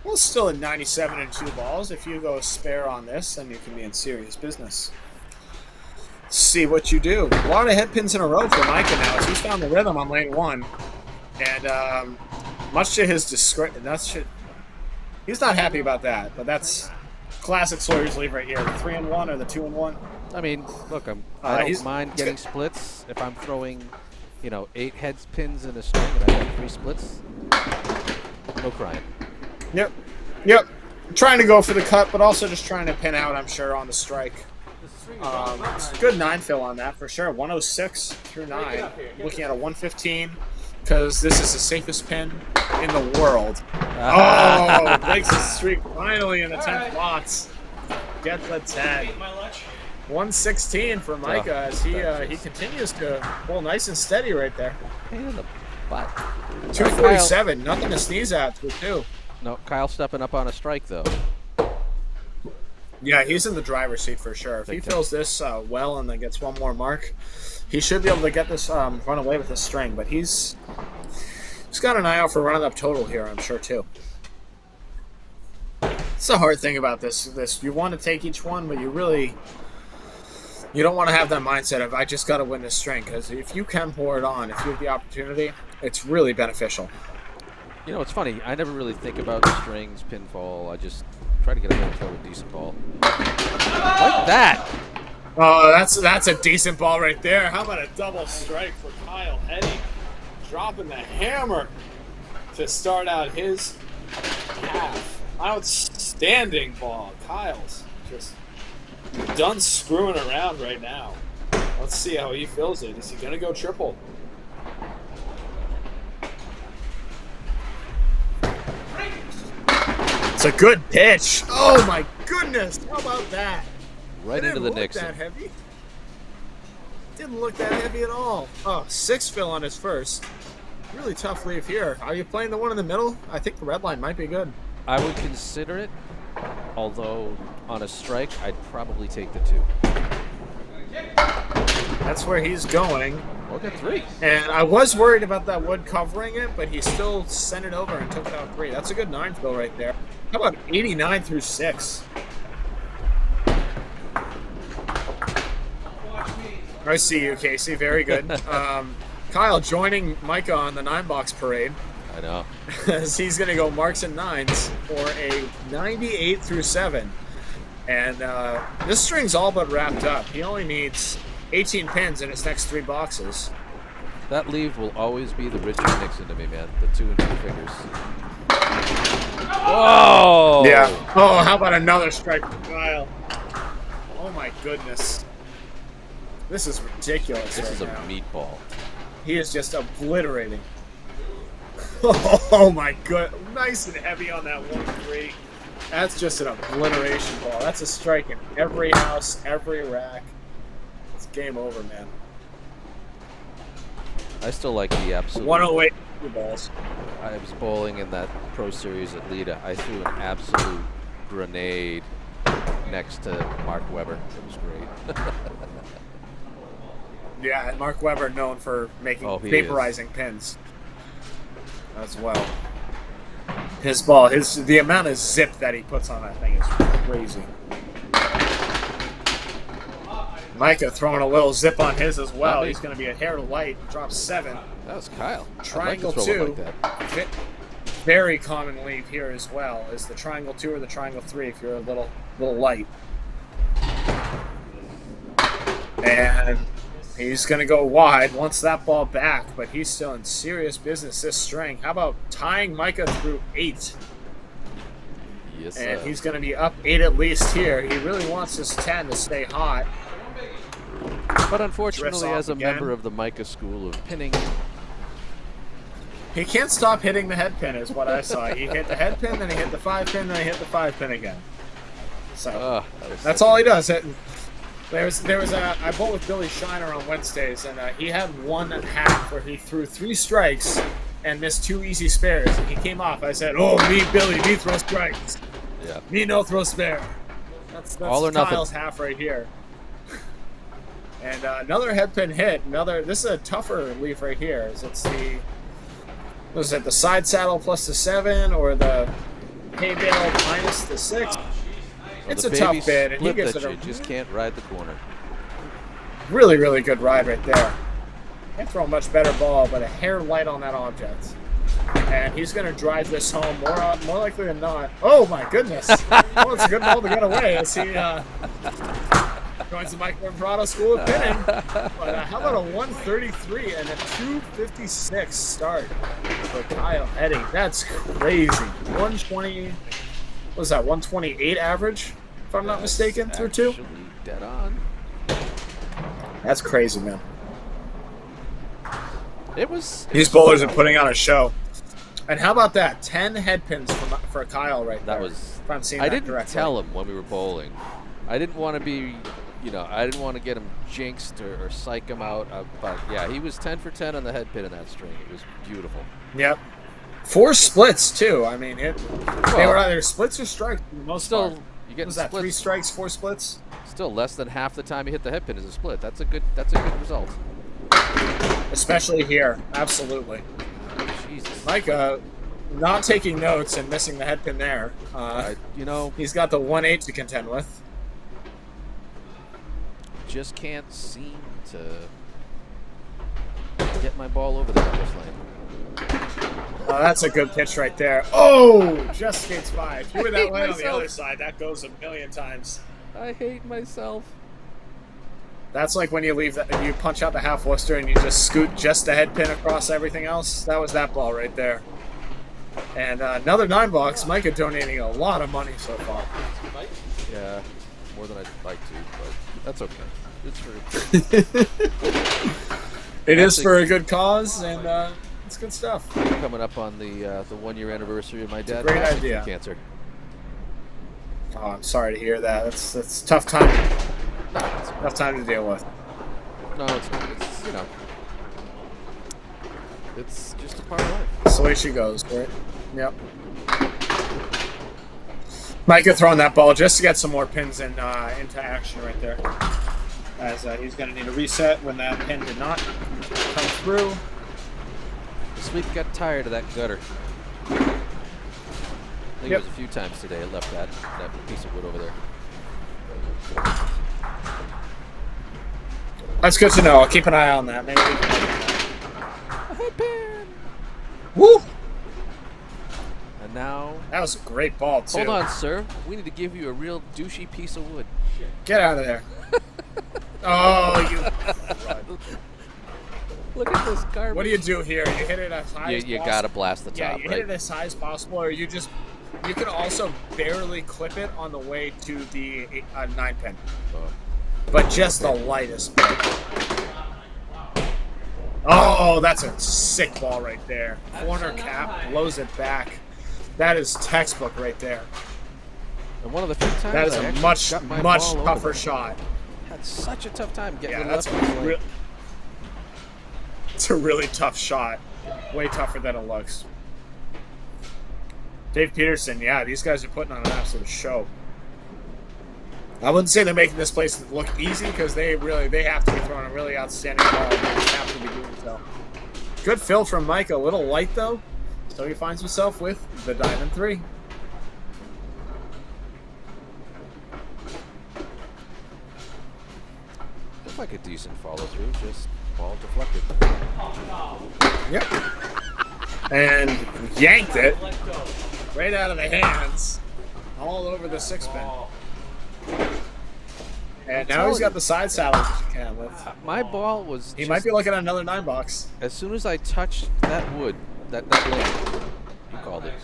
Well, still at 97 and 2 balls. If you go spare on this, then you can be in serious business. See what you do. A lot of head pins in a row for Micah now as he's found the rhythm on lane 1. And much to his discredit, he's not happy about that, but that's classic Sawyer's leave right here. The 3-1 or the 2-1. I mean, look, I he's- don't mind getting splits if I'm throwing, 8 heads pins in a string and I got 3 splits. No crying. Yep. Trying to go for the cut, but also just trying to pin out, I'm sure, on the strike. Good 9 fill on that for sure. 106 through 9. Looking at a 115 because this is the safest pin in the world. Oh, breaks the streak finally in the 10th box. Get the 10. 116 for Micah as he continues to pull nice and steady right there. Pain in the butt. 247, nothing to sneeze at for 2. No, Kyle stepping up on a strike, though. Yeah, he's in the driver's seat for sure. If he Big time. fills this well and then gets one more mark, he should be able to get this run away with this string. But he's got an eye out for running up total here, I'm sure too. It's the hard thing about this. You want to take each one, but you don't want to have that mindset of I just got to win this string, because if you can pour it on, if you have the opportunity, it's really beneficial. It's funny. I never really think about the strings, pinfall. I just try to get a throw a decent ball. Like that. Oh, that's a decent ball right there. How about a double strike for Kyle Heady? Dropping the hammer to start out his half. Outstanding ball. Kyle's just done screwing around right now. Let's see how he fills it. Is he going to go triple? It's a good pitch. Oh my goodness. How about that? Right into the Nixon. That heavy. Didn't look that heavy at all. Oh, 6 fill on his first. Really tough leave here. Are you playing the one in the middle? I think the red line might be good. I would consider it, although on a strike, I'd probably take the 2. That's where he's going. Look at 3. And I was worried about that wood covering it, but he still sent it over and took it out 3. That's a good 9 fill right there. How about 89 through 6? I see you, Casey. Very good. Kyle joining Micah on the 9-box parade. I know. As he's going to go marks and 9s for a 98 through 7. And this string's all but wrapped up. He only needs 18 pins in his next 3 boxes. That leave will always be the Richard Nixon to me, man. The 2 and 2 fingers. Whoa! Yeah. Oh, how about another strike from Kyle? Oh my goodness. This is ridiculous. This is a now. meatball. He is just obliterating. Oh my god. Nice and heavy on that 1-3. That's just an obliteration ball. That's a strike in every house, every rack. It's game over, man. I still like the absolute. 108 balls. I was bowling in that Pro Series at Lita. I threw an absolute grenade next to Mark Webber. It was great. Yeah, and Mark Webber known for making vaporizing pins as well. His ball, the amount of zip that he puts on that thing is crazy. Micah throwing a little zip on his as well. He's going to be a hair light. Drops 7. That was Kyle. Triangle like 2. Like that. Very common leave here as well is the triangle 2 or the triangle 3 if you're a little light. And he's going to go wide, wants that ball back, but he's still in serious business this string. How about tying Micah through 8? Yes, and he's going to be up 8 at least here. He really wants this 10 to stay hot. But unfortunately, as a again. member of the Micah school of pinning, he can't stop hitting the head pin is what I saw. He hit the head pin, then he hit the 5 pin, then he hit the 5 pin again. So that's all he does. I bowled with Billy Shiner on Wednesdays, and he had one half where he threw 3 strikes and missed 2 easy spares. And he came off. I said, "Oh, me, Billy, me throw strikes. Yeah. Me no throw spare." That's all or nothing. Kyle's half right here. And another head pin hit. This is a tougher leaf right here. It's the side saddle plus the 7 or the hay bale minus the 6? It's a tough bid, and he gives it you just can't ride the corner. Really, really good ride right there. Can't throw a much better ball, but a hair light on that object. And he's going to drive this home more likely than not. Oh, my goodness. Well, it's a good ball to get away as he joins the Micah Imparato School of Pinning. But how about a 133 and a 256 start for Kyle Heady? That's crazy. 120, what was that, 128 average, if I'm not mistaken, through 2? Dead on. That's crazy, man. These bowlers are putting on a show. And how about that? 10 head pins for Kyle right there. If I'm seeing that didn't correctly. tell him when we were bowling. I didn't want to be, I didn't want to get him jinxed or psych him out. But yeah, he was 10 for 10 on the head pin in that string. It was beautiful. Yep. 4 splits too. I mean, they were either splits or strikes for the most part. You get was that splits. 3 strikes, 4 splits? Still less than half the time you hit the head pin is a split. That's a good result. Especially here, absolutely. Jesus. Micah not taking notes and missing the head pin there. He's got the 1-8 to contend with. Just can't seem to get my ball over the finish line. Oh, that's a good pitch right there. Oh, just skates by. If you were that way on the other side, that goes a million times. I hate myself. That's like when you you punch out the half Worcester and you just scoot just the head pin across everything else. That was that ball right there. And another 9-box. Micah donating a lot of money so far. Yeah, more than I'd like to, but that's okay. It's for it is for a good cause, and it's good stuff. Coming up on the 1-year anniversary of my dad's great idea. cancer. Oh, I'm sorry to hear that. That's a tough time. Tough time to deal with. No, it's not. It's it's just a part of life. That's the way she goes, right? Yep. Micah throwing that ball just to get some more pins into action right there. As he's going to need a reset when that pin did not come through. The sweep got tired of that gutter. I think it was a few times today it left that piece of wood over there. That's good to know. I'll keep an eye on that. Maybe we can A head pin! Woo! And now... That was a great ball, too. Hold on, sir. We need to give you a real douchey piece of wood. Get out of there. Oh, you... Look at this garbage. What do you do here? You hit it as high as possible. You gotta blast the top, Yeah, you right? hit it as high as possible, or you can also barely clip it on the way to the 9-pin. Oh. But just the lightest bit. Oh, that's a sick ball right there. Corner cap, blows it back. That is textbook right there. And one of the few times That is I a actually much got my much ball tougher over. shot. Had such a tough time getting Yeah, it that's left. it's a really tough shot. Way tougher than it looks. Dave Peterson, yeah, these guys are putting on an absolute show. I wouldn't say they're making this place look easy because they have to be throwing a really outstanding ball. They just have to be doing so. Good fill from Micah, a little light though, so he finds himself with the diamond 3. Looked like a decent follow through, just ball deflected. Yep. And yanked it right out of the hands, all over the 6-pin. And now he's got the side saddle that you can with. My ball was. He might be looking at another 9-box. As soon as I touched that wood, that lane, you called it.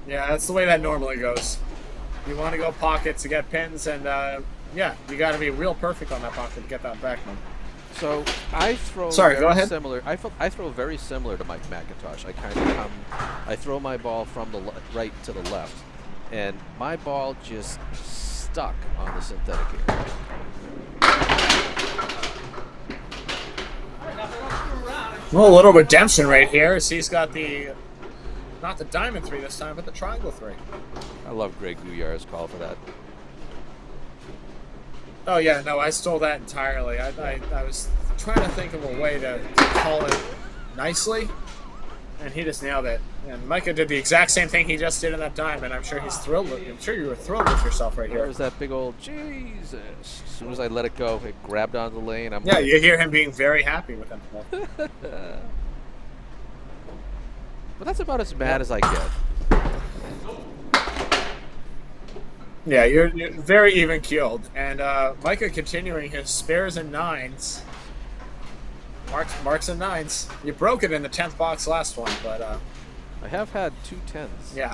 Yeah, that's the way that normally goes. You want to go pocket to get pins, and yeah, you got to be real perfect on that pocket to get that back one. So I throw. Sorry, very go ahead. Similar. I throw very similar to Mike McIntosh. I throw my ball from the right to the left, and my ball just stuck on the synthetic here. Well, a little redemption right here. As he's got not the diamond 3 this time, but the triangle 3. I love Greg Guyar's call for that. Oh yeah, no, I stole that entirely. I was trying to think of a way to call it nicely, and he just nailed it. And Micah did the exact same thing he just did in that diamond. I'm sure he's thrilled. I'm sure you were thrilled with yourself right here. There was that big old Jesus. As soon as I let it go, it grabbed onto the lane. Yeah, you hear him being very happy with himself. But that's about as mad as I get. Yeah, you're very even keeled, and Micah continuing his spares and 9s. Marks and 9s. You broke it in the 10th box last one, but I have had 2 10s. yeah,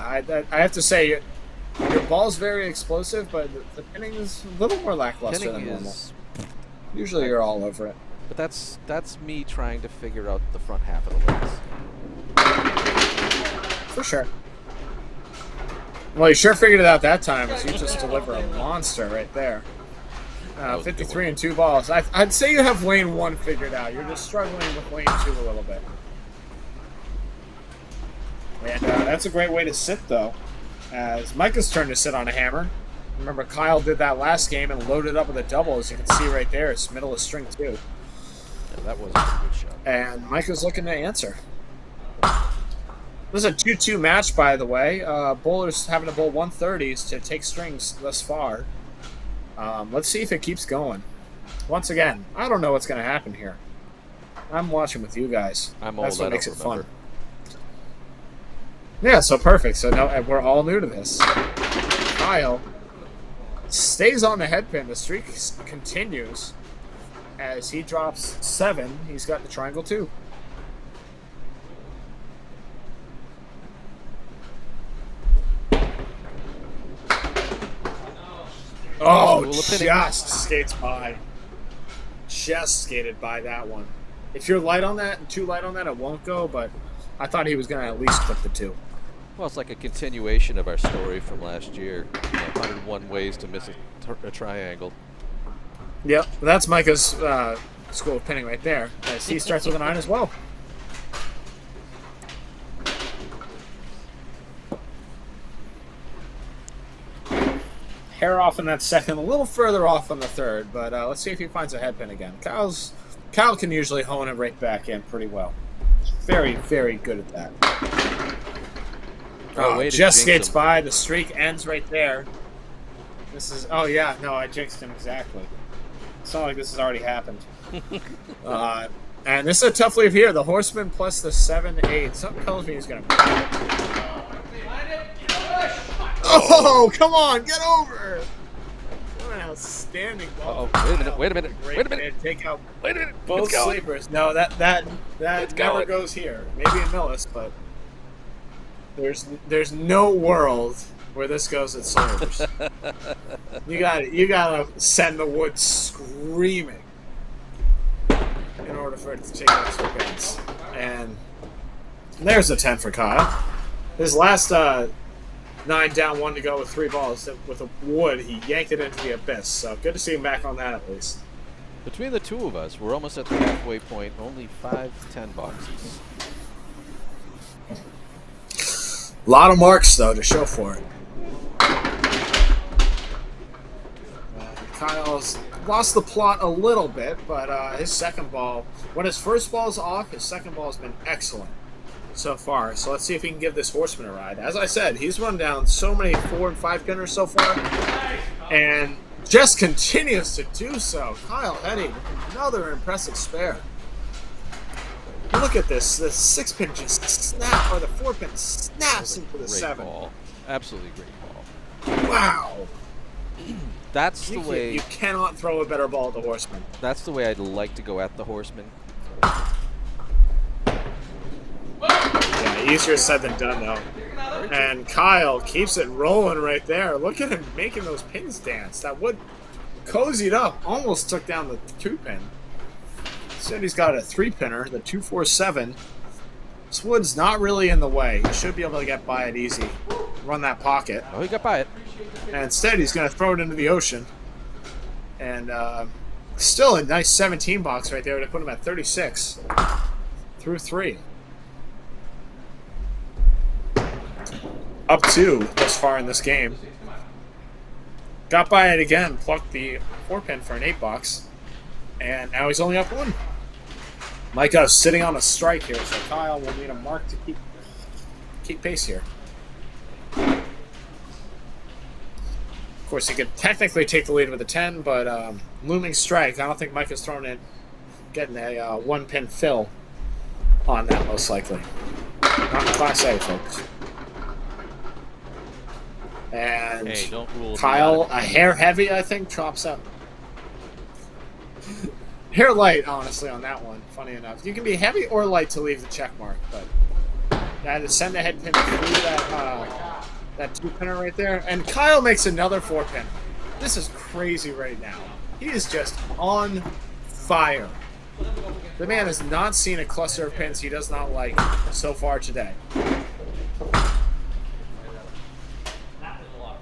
I have to say your ball's very explosive, but the pinning is a little more lackluster than normal. Usually you're all over it. But that's me trying to figure out the front half of the lanes. For sure. Well, you sure figured it out that time, as you just deliver a monster right there. 53 and 2 balls. I'd say you have lane 1 figured out. You're just struggling with lane 2 a little bit. And that's a great way to sit, though, as Micah's turn to sit on a hammer. Remember, Kyle did that last game and loaded up with a double, as you can see right there. It's middle of string 2. Yeah, that was a good shot. And Micah's looking to answer. This is a 2-2 match, by the way. Bowler's having to bowl 130s to take strings thus far. Let's see if it keeps going. Once again, I don't know what's going to happen here. I'm watching with you guys. That's what makes it fun. Yeah, so perfect. So now we're all new to this. Kyle stays on the head pin. The streak continues as he drops 7. He's got the triangle 2. Oh, just skates by. Just skated by that one. If you're light on that and too light on that, it won't go, but I thought he was going to at least clip the 2. Well, it's like a continuation of our story from last year. 101 ways to miss a triangle. Yep, that's Micah's school of pinning right there, as he starts with a 9 as well. hair off in that second, a little further off on the third, but let's see if he finds a head pin again. Kyle can usually hone it right back in pretty well. Very, very good at that. Just skates by. The streak ends right there. This is... Oh, yeah. No, I jinxed him exactly. It's not like this has already happened. And this is a tough leave here. The Horseman plus the 7-8. Something tells me he's going to... Oh, come on. Get over. What an outstanding ball. Wait a minute. Take out Wait a minute. both sleepers. No, that never goes here. Maybe in Millis, but there's no world where this goes at Sawyer's. you gotta send the wood screaming in order for it to take extra pins. And there's a 10 for Kyle. His last 9 down, 1 to go with 3 balls. With a wood, he yanked it into the abyss. So good to see him back on that at least. Between the two of us, we're almost at the halfway point. Only 5 10 boxes. A lot of marks, though, to show for it. Kyle's lost the plot a little bit, but his second ball, when his first ball's off, his second ball's been excellent so far. So let's see if he can give this Horseman a ride. As I said, he's run down so many 4 and 5 pinners so far, and just continues to do so. Kyle Heady, another impressive spare. Look at this. The 6-pin just snaps, or the 4-pin snaps into the 7. Ball. Absolutely great ball. Wow. That's the way. You cannot throw a better ball at the Horseman. That's the way I'd like to go at the Horseman. Yeah, easier said than done, though. And Kyle keeps it rolling right there. Look at him making those pins dance. That wood cozied up, almost took down the 2-pin. Said he's got a 3-pinner, the 247. This wood's not really in the way. He should be able to get by it easy. Run that pocket. Oh, he got by it. And instead, he's going to throw it into the ocean. And still a nice 17 box right there to put him at 36 through 3. Up 2 thus far in this game. Got by it again, plucked the 4-pin for an 8 box. And now he's only up 1. Micah's sitting on a strike here, so Kyle will need a mark to keep pace here. Of course, he could technically take the lead with a 10, but looming strike. I don't think Micah's getting a 1-pin fill on that, most likely. Not in Class A, folks. And hey, don't rule Kyle, a hair heavy, I think, chops up. Hair light, honestly, on that one, funny enough. You can be heavy or light to leave the check mark, but I had to send the head pin through that 2-pinner right there. And Kyle makes another 4-pin. This is crazy right now. He is just on fire. The man has not seen a cluster of pins he does not like so far today.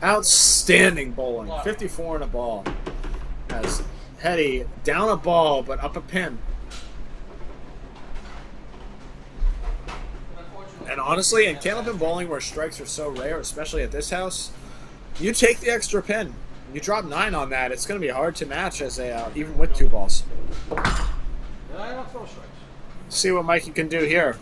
Outstanding bowling. 54 in a ball. As Heady down a ball, but up a pin. And honestly, in candlepin bowling where strikes are so rare, especially at this house, you take the extra pin. You drop 9 on that, it's going to be hard to match as a even with 2 balls. See what Micah can do here.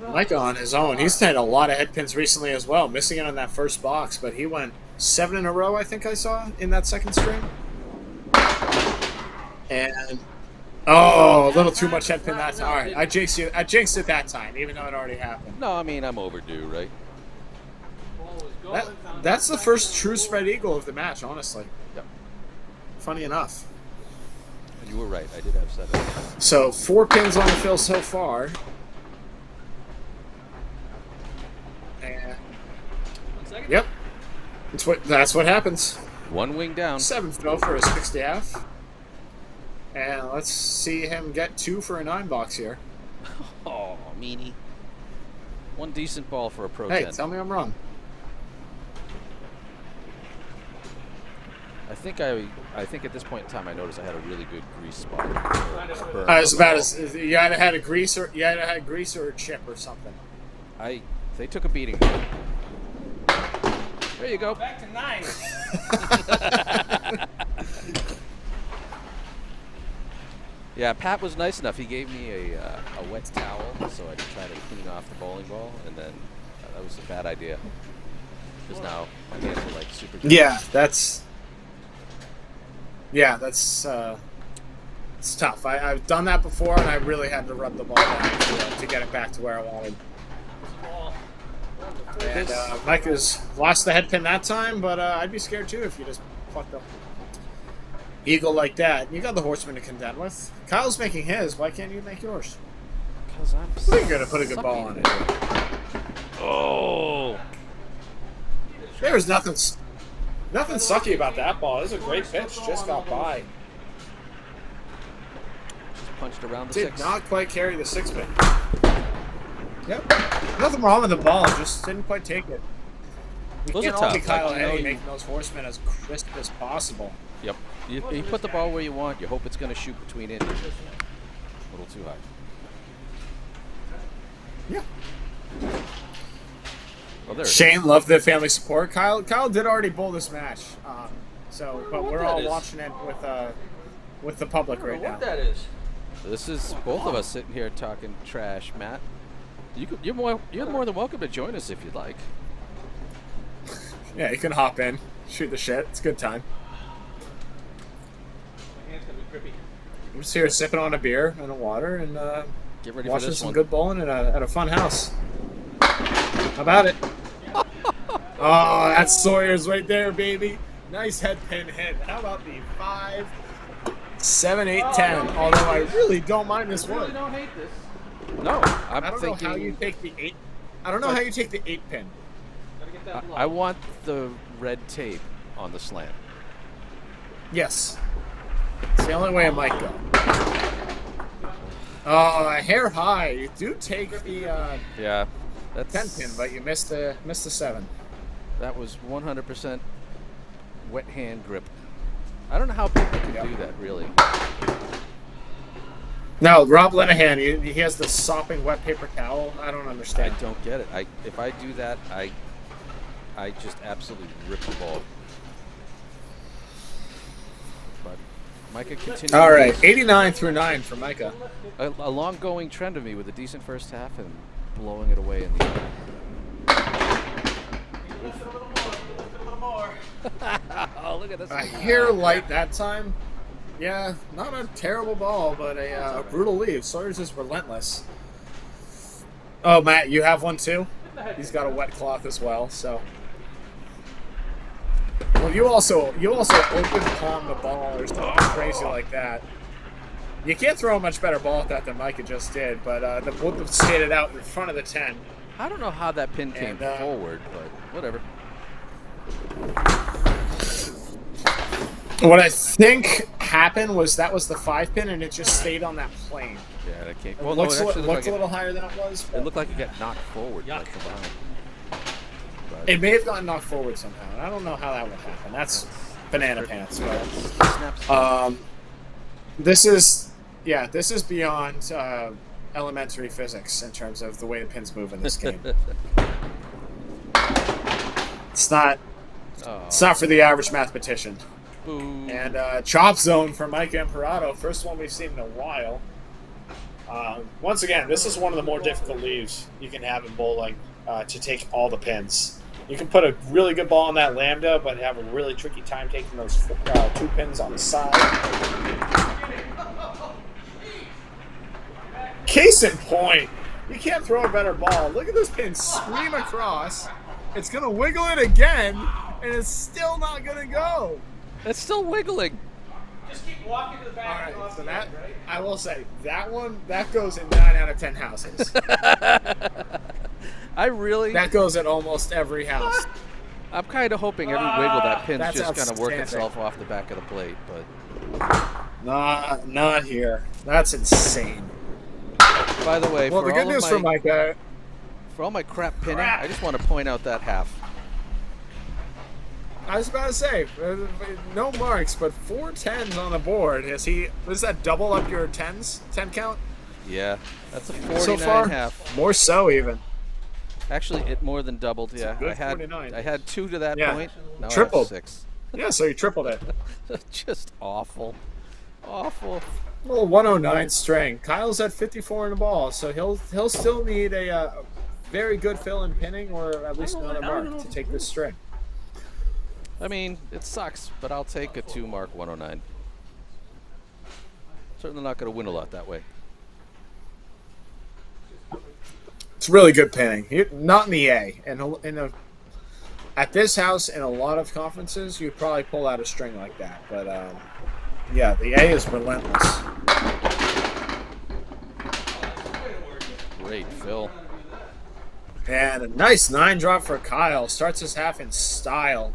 Micah on his own. He's had a lot of head pins recently as well, missing it on that first box, but he went 7 in a row, I think I saw, in that second string. And oh, a little too much head pin that time. All right, I jinxed it that time, even though it already happened. No, I mean, I'm overdue, right? That's the first true spread eagle of the match, honestly. Yep. Funny enough. And you were right. I did have 7. So 4 pins on the fill so far. And yep. That's what happens. 1 wing down. 7th go for a 6.5. And let's see him get 2 for a 9 box here. Oh, meanie. 1 decent ball for a pro 10. Hey, tell me I'm wrong. I think at this point in time I noticed I had a really good grease spot. As about as you either had a grease or a chip or something. They took a beating. There you go. Back to 9. Yeah, Pat was nice enough. He gave me a wet towel so I could try to clean off the bowling ball, and then that was a bad idea. Because now my hands are like super dry. Yeah, that's it's tough. I've done that before, and I really had to rub the ball down to get it back to where I wanted. And Micah's lost the head pin that time, but I'd be scared too if you just plucked the eagle like that. You got the horseman to contend with. Kyle's making his. Why can't you make yours? Because I'm You're gonna put a good ball on it. Oh. There was nothing sucky about that ball. It was a great pitch. Just got by. Just punched around the Did 6. not quite carry the 6 pin. Yep. Nothing wrong with the ball. Just didn't quite take it. We Those can't are all be tough. Kyle Like, you know, Heady you- making those horsemen as crisp as possible. Yep. You put the ball where you want. You hope it's going to shoot between it. A little too high. Yeah. Well, there. Shane loved the family support. Kyle did already bowl this match, but what we're that all is. watching it with the public right now. is. This is both of us sitting here talking trash, Matt. You're more than welcome to join us if you'd like. Yeah, you can hop in, shoot the shit. It's a good time. My hand's gonna be grippy. I'm just here sipping on a beer and a water and Get ready for watching this some one. good bowling at a fun house. How about it? Oh, that's Sawyer's right there, baby. Nice head pin hit. How about the 5, 7, 8, 10? Although I really don't mind this one. Don't hate this. No, I'm I don't thinking. know how you take the 8. I don't know how you take the 8 pin. Gotta get that low. I want the red tape on the slant. Yes. It's the only way it might go. Oh, a hair high. You do take the Yeah, that's 10 pin, but you missed the 7. that was 100% wet hand grip. I don't know how people can Yep. do that, really. No, Rob Linehan, he has the sopping wet paper towel. I don't I understand. don't get it. If I do that, I just absolutely rip the ball. But Micah continues. All right, 89 through 9 for Micah. A long-going trend of me with a decent first half and blowing it away in the end. Oh, look at this. A hair light that time. Yeah, not a terrible ball, but a brutal lead. Sawyer's is relentless. Oh, Matt, you have one too? He's got a wet cloth as well, so. Well, you also open palm the ball or something crazy like that. You can't throw a much better ball at that than Micah just did, but both of them skated out in front of the 10. I don't know how that pin came And, forward, but whatever. What I think happened was that was the 5 pin, and it just stayed on that plane. Yeah, that came. It Well, no, looks, it actually looked looked a like little higher than it was. it looked like it got knocked forward, like from behind. But It may have gotten knocked forward somehow. And I don't know how that would happen. That's banana pants. snaps. But, this is beyond elementary physics in terms of the way the pins move in this game. It's not for the average mathematician. Boo. And chop zone for Micah Imparato, first one we've seen in a while. Once again, this is one of the more difficult leaves you can have in bowling to take all the pins. You can put a really good ball on that lambda, but have a really tricky time taking those 2 pins on the side. Case in point, you can't throw a better ball. Look at this pin scream across. It's going to wiggle it again, and it's still not going to go. It's still wiggling. Just keep walking to the All back. right, and off so the that end, right? I will say that goes in 9 out of 10 houses. I really. That goes at almost every house. I'm kind of hoping every wiggle that pin's That's just going to work outstanding. itself off the back of the plate, but Not here. That's insane. by the way, Well, for the good all of news for my Micah, for all my crap pinning, I just want to point out that half. I was about to say, no marks, but 4 10s on the board. Does that double up your 10s? 10 count? Yeah, that's a 49 So far? half. More so, even. Actually, it more than doubled. Yeah, good I had 49. I had 2 to that Yeah. point. Now Tripled. I have 6. Yeah, so you tripled it. Just awful, awful. Well, 109 string. Kyle's at 54 in the ball, so he'll still need a very good fill in pinning or at least another mark to take this string. I mean, it sucks, but I'll take a 2 mark 109. Certainly not going to win a lot that way. It's really good pinning. Not in the A. At this house, in a lot of conferences, you'd probably pull out a string like that. But, yeah, the A is relentless. Great, Phil. And a nice 9 drop for Kyle. Starts his half in style.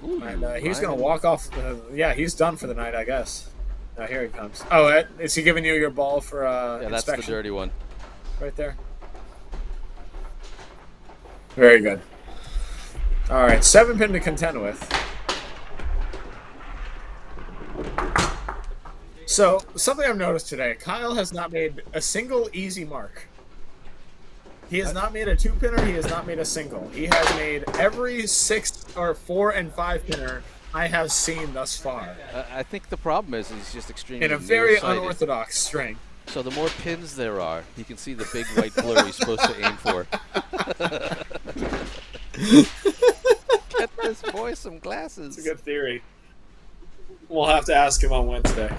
Ooh, And he's going to walk off. Yeah, he's done for the night, I guess. Here he comes. Oh, is he giving you your ball for Yeah, that's the inspection? dirty one. Right there. Very good. All right, 7 pin to contend with. So, something I've noticed today, Kyle has not made a single easy mark. He has not made a 2-pinner, he has not made a single. He has made every 6 or 4 and 5 pinner I have seen thus far. I think the problem is he's just extremely In a very nearsighted. unorthodox string. So the more pins there are, he can see the big white blur he's supposed to aim for. Get this boy some glasses. That's a good theory. We'll have to ask him on Wednesday.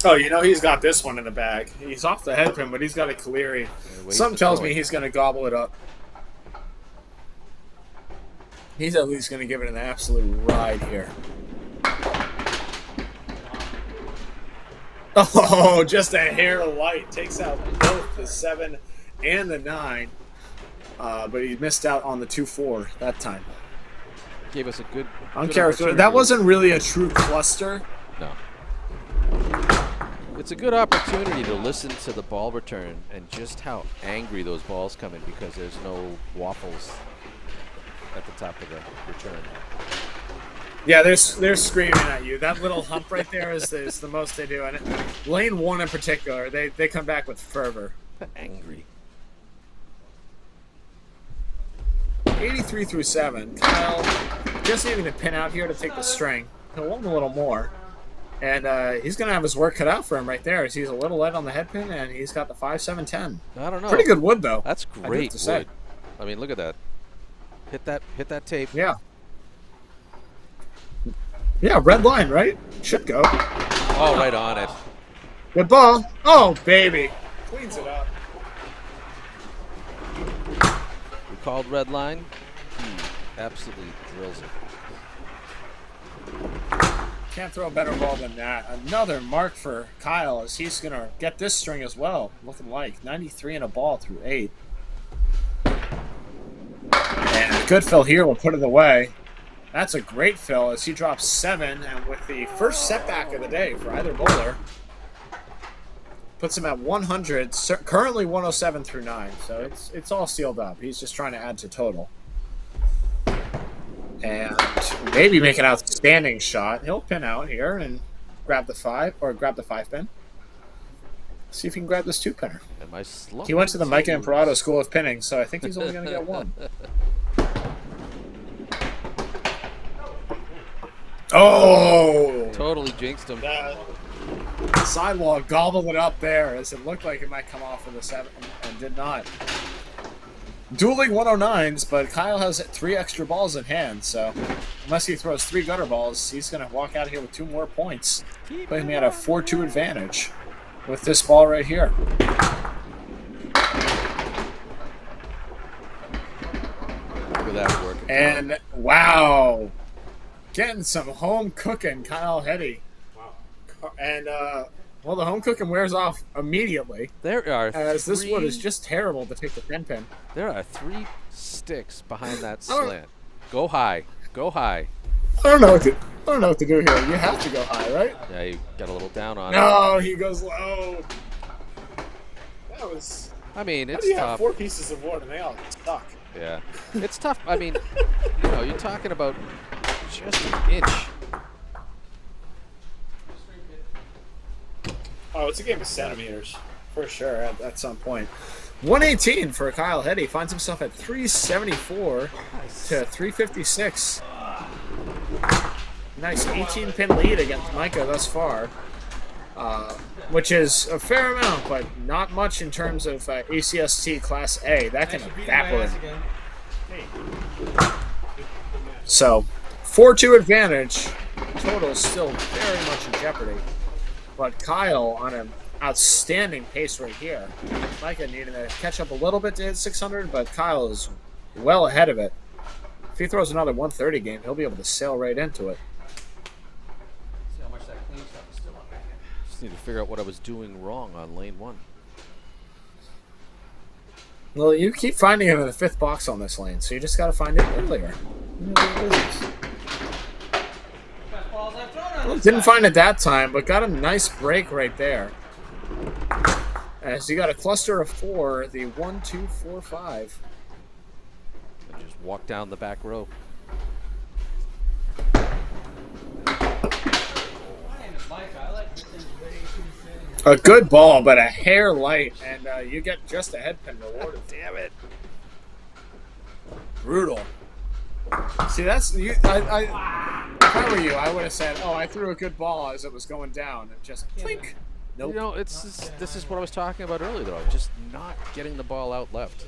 Oh, you know he's got this one in the bag. He's off the head pin, but he's got a Caleri. Something tells me he's going to gobble it up. He's at least going to give it an absolute ride here. Oh, just a hair light. Takes out both the 7 and the 9. But he missed out on the 2-4 that time. Gave us a good Uncharacteristic. That wasn't really a true cluster. No. It's a good opportunity to listen to the ball return and just how angry those balls come in because there's no waffles at the top of the return. Yeah, they're screaming at you. That little hump right there is the most they do. And lane 1 in particular, they come back with fervor. Angry. 83 through 7. Kyle just needing to pin out here to take the string. He'll want a little more. And he's going to have his work cut out for him right there. As he's a little light on the head pin, and he's got the 5-7-10. I don't know. Pretty good wood, though. That's great wood. I mean, look at that. Hit that tape. Yeah. Yeah, red line, right? Should go. Oh, right on it. Good ball. Oh, baby. Cleans it up. We called red line. He absolutely drills it. Can't throw a better ball than that. Another mark for Kyle as he's going to get this string as well. Looking like 93 in a ball through 8. And a good fill here will put it away. That's a great fill as he drops 7. And with the first setback of the day for either bowler, puts him at 100. Currently 107 through 9. So it's all sealed up. He's just trying to add to total. And maybe make an outstanding shot. He'll pin out here and grab the 5 or grab the 5 pin. See if he can grab this 2-pinner. He went to the Micah Imparato School of Pinning, so I think he's only going to get 1. Oh! Totally jinxed him. Sidewall gobbled it up there as it looked like it might come off of the 7 and did not. Dueling 109s, but Kyle has 3 extra balls in hand, so unless he throws 3 gutter balls, he's going to walk out of here with 2 more points. Putting me at a 4-2 advantage with this ball right here. Look at that working. And, wow. Getting some home cooking, Kyle Heady. Wow. And, well, the home cooking wears off immediately. There are this wood is just terrible to take the pin. There are 3 sticks behind that slant. Go high. Go high. I don't know what to do here. You have to go high, right? Yeah, you got a little down on it. No, he goes low. That was... I mean, it's how do you tough. have 4 pieces of wood and they all stuck? Yeah. It's tough. I mean, you're talking about just an inch. Oh, it's a game of centimeters for sure. At some point, 118 for Kyle Heady finds himself at 374 to 356. Nice 18-pin lead against Micah thus far, which is a fair amount, but not much in terms of ACST Class A. That can evaporate. So, 4-2 advantage. Total still very much in jeopardy. But Kyle on an outstanding pace right here. Micah needing to catch up a little bit to hit 600, but Kyle is well ahead of it. If he throws another 130 game, he'll be able to sail right into it. See how much that clean stuff is still up back in. Just need to figure out what I was doing wrong on lane 1. Well, you keep finding him in the 5th box on this lane, so you just got to find it earlier. Well, didn't find it that time, but got a nice break right there. As you got a cluster of 4, the 1, 2, 4, 5. And just walk down the back row. My name is Micah. I like things very A good ball, but a hair light, and you get just a head pin rewarded. Damn it. Brutal. See, that's you. If I were you, I would have said, "Oh, I threw a good ball as it was going down," and just plink. Nope. You know, this is what I was talking about earlier, though. Just not getting the ball out left.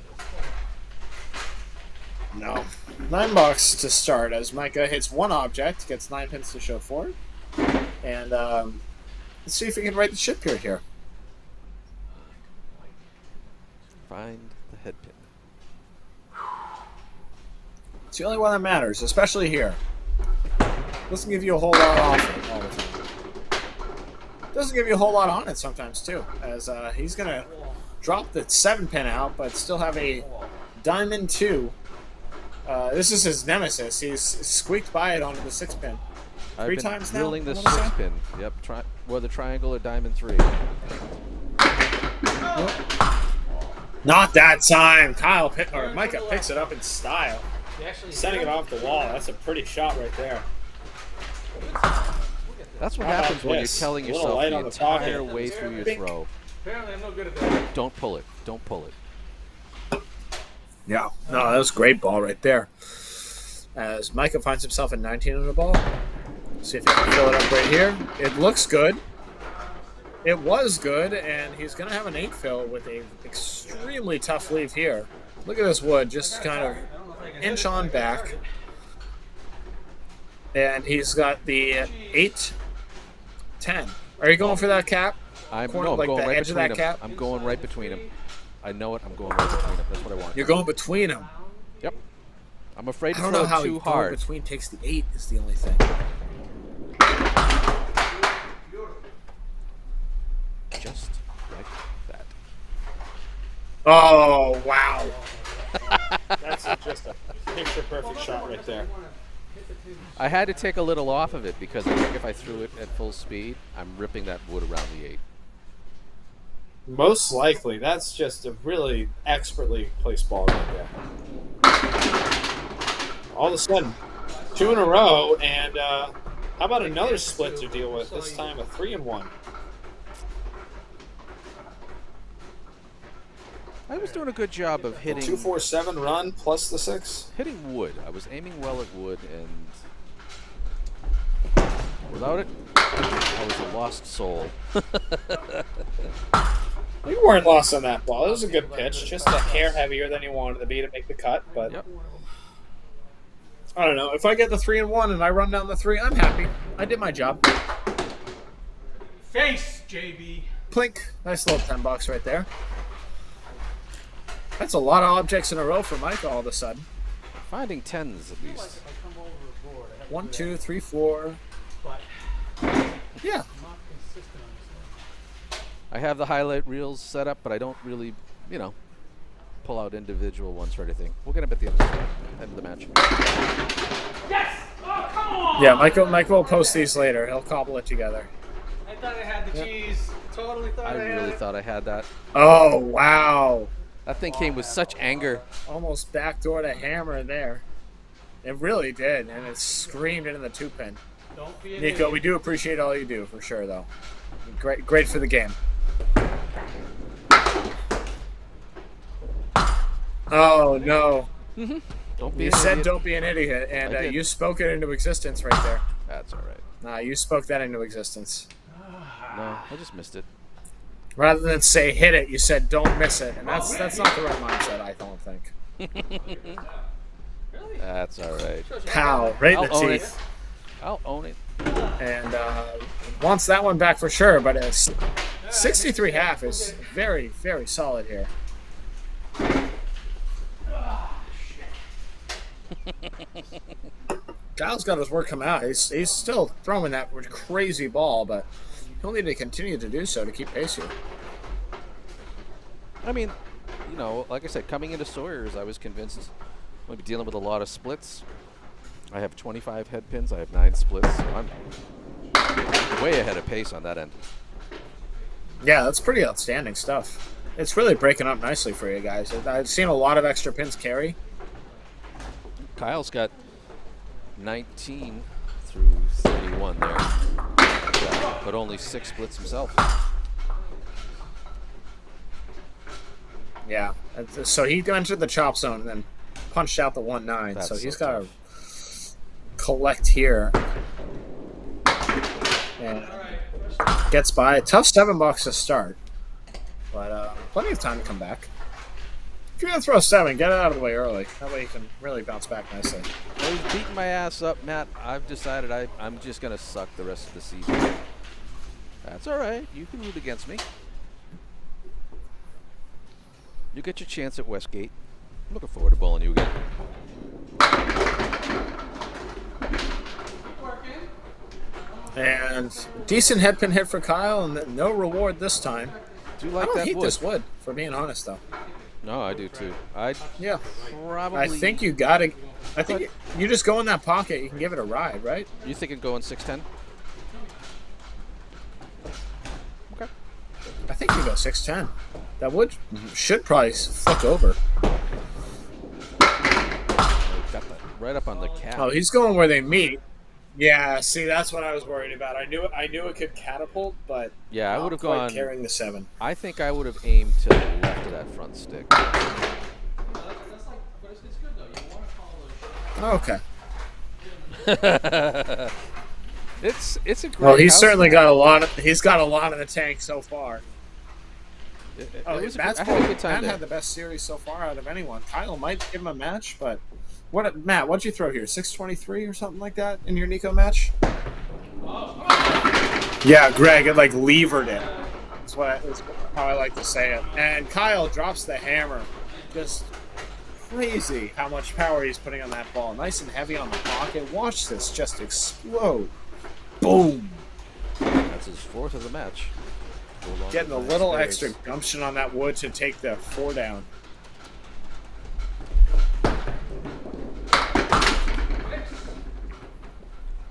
No. 9 bucks to start as Micah hits one object, gets 9 pins to show for it, and let's see if we can right the ship here. Find the head pin. It's the only one that matters, especially here. Doesn't give you a whole lot off it all the time. Doesn't give you a whole lot on it sometimes too, as he's gonna drop the 7 pin out, but still have a diamond 2. This is his nemesis. He's squeaked by it onto the 6 pin. I've been times now, drilling the I wanna 6 say? pin. Yep, whether triangle or diamond 3. Not that time. Micah picks it up in style. actually Setting it off the wall. That's a pretty shot right there. That's what How about happens when you're this? telling A little yourself light the on the pocket. entire way through your Bink. throw. Apparently, I'm no good at that. Don't pull it. Don't pull it. Yeah. No, that was a great ball right there. As Micah finds himself at 19 on the ball. See if he can fill it up right here. It looks good. It was good, and he's going to have an 8 fill with a extremely tough leave here. Look at this wood, just kind of inch on back. And he's got the 8, 10. Are you going for that cap? I'm Corner, I'm like going the right edge of between that them. cap? I'm going right between them. I know it. I'm going right between them. That's what I want. You're going between them. Yep. I'm afraid I to don't throw know how too you hard. go between takes the 8 is the only thing. Just like that. Oh, wow. That's just a picture-perfect shot right there. I had to take a little off of it because I think if I threw it at full speed, I'm ripping that wood around the 8. Most likely. That's just a really expertly placed ball right there. All of a sudden, 2 in a row, and how about another split to deal with? This time a 3-1. I was doing a good job of hitting 2-4-7 run plus the 6. hitting wood. I was aiming well at wood, and without it, I was a lost soul. You weren't lost on that ball. It was a good pitch, just a hair heavier than you wanted to be to make the cut. But Yep. I don't know. If I get the 3-1 and I run down the 3, I'm happy. I did my job. Face, JB. Plink. Nice little $10 right there. That's a lot of objects in a row for Micah all of a sudden. Finding 10s at least. 1, 2, 3, 4. Yeah. I have the highlight reels set up, but I don't really, pull out individual ones for anything. We'll get them at the end of the match. Yes! Oh, come on! Yeah, Micah will post these later. He'll cobble it together. I thought I had the cheese. Totally thought I I had really it. thought I had that. Oh, wow. That thing came with such anger. Almost backdoored a hammer there. It really did, and it screamed into the 2 pin. Nico, we do appreciate all you do, for sure, though. Great for the game. Oh, no. You said don't be an idiot, and you spoke it into existence right there. That's all right. Nah, you spoke that into existence. No, I just missed it. Rather than say hit it, you said don't miss it, and that's not the right mindset, I don't think. That's all right. Pow, right in the teeth. I'll own it. And wants that one back for sure, but a 63.5 is very, very solid here. Kyle's got his work come out. He's still throwing that crazy ball, but he'll need to continue to do so to keep pace here. I mean, you know, like I said, coming into Sawyer's, I was convinced I'm going to be dealing with a lot of splits. I have 25 head pins. I have 9 splits. So I'm way ahead of pace on that end. Yeah, that's pretty outstanding stuff. It's really breaking up nicely for you guys. I've seen a lot of extra pins carry. Kyle's got 19 through 31 there, but only 6 splits himself. Yeah, so he entered the chop zone and then punched out the 1-9. So he's got to collect here. And gets by. Tough $7 to start, but plenty of time to come back. If you're going to throw a 7, get it out of the way early. That way you can really bounce back nicely. Well, he's beating my ass up, Matt. I've decided I'm just going to suck the rest of the season. That's all right. You can root against me. You get your chance at Westgate. I'm looking forward to bowling you again. And decent head pin hit for Kyle, and no reward this time. Do you like I don't that hate wood? this wood, for being honest, though. No, I do too. Yeah. Probably. I think you got to. I think you just go in that pocket. You can give it a ride, right? You thinking going 6'10"? Okay. I think you go 6'10". That wood should probably flick over. Got that right up on the cap. Oh, he's going where they meet. Yeah, see, that's what I was worried about. I knew it could catapult, but yeah, I would have gone carrying the 7. I think I would have aimed to the left of that front stick. Okay. It's a great. Well, he's house certainly map. got a lot. He's got a lot in the tank so far. I had a good time Matt there. had the best series so far out of anyone. Kyle might give him a match, but Matt? What'd you throw here? 623 or something like that in your Nico match? Yeah, Greg, it like levered it. That's how I like to say it. And Kyle drops the hammer. Just crazy how much power he's putting on that ball. Nice and heavy on the pocket. Watch this just explode. Boom. That's his 4th of the match. Getting a little extra gumption on that wood to take the 4 down.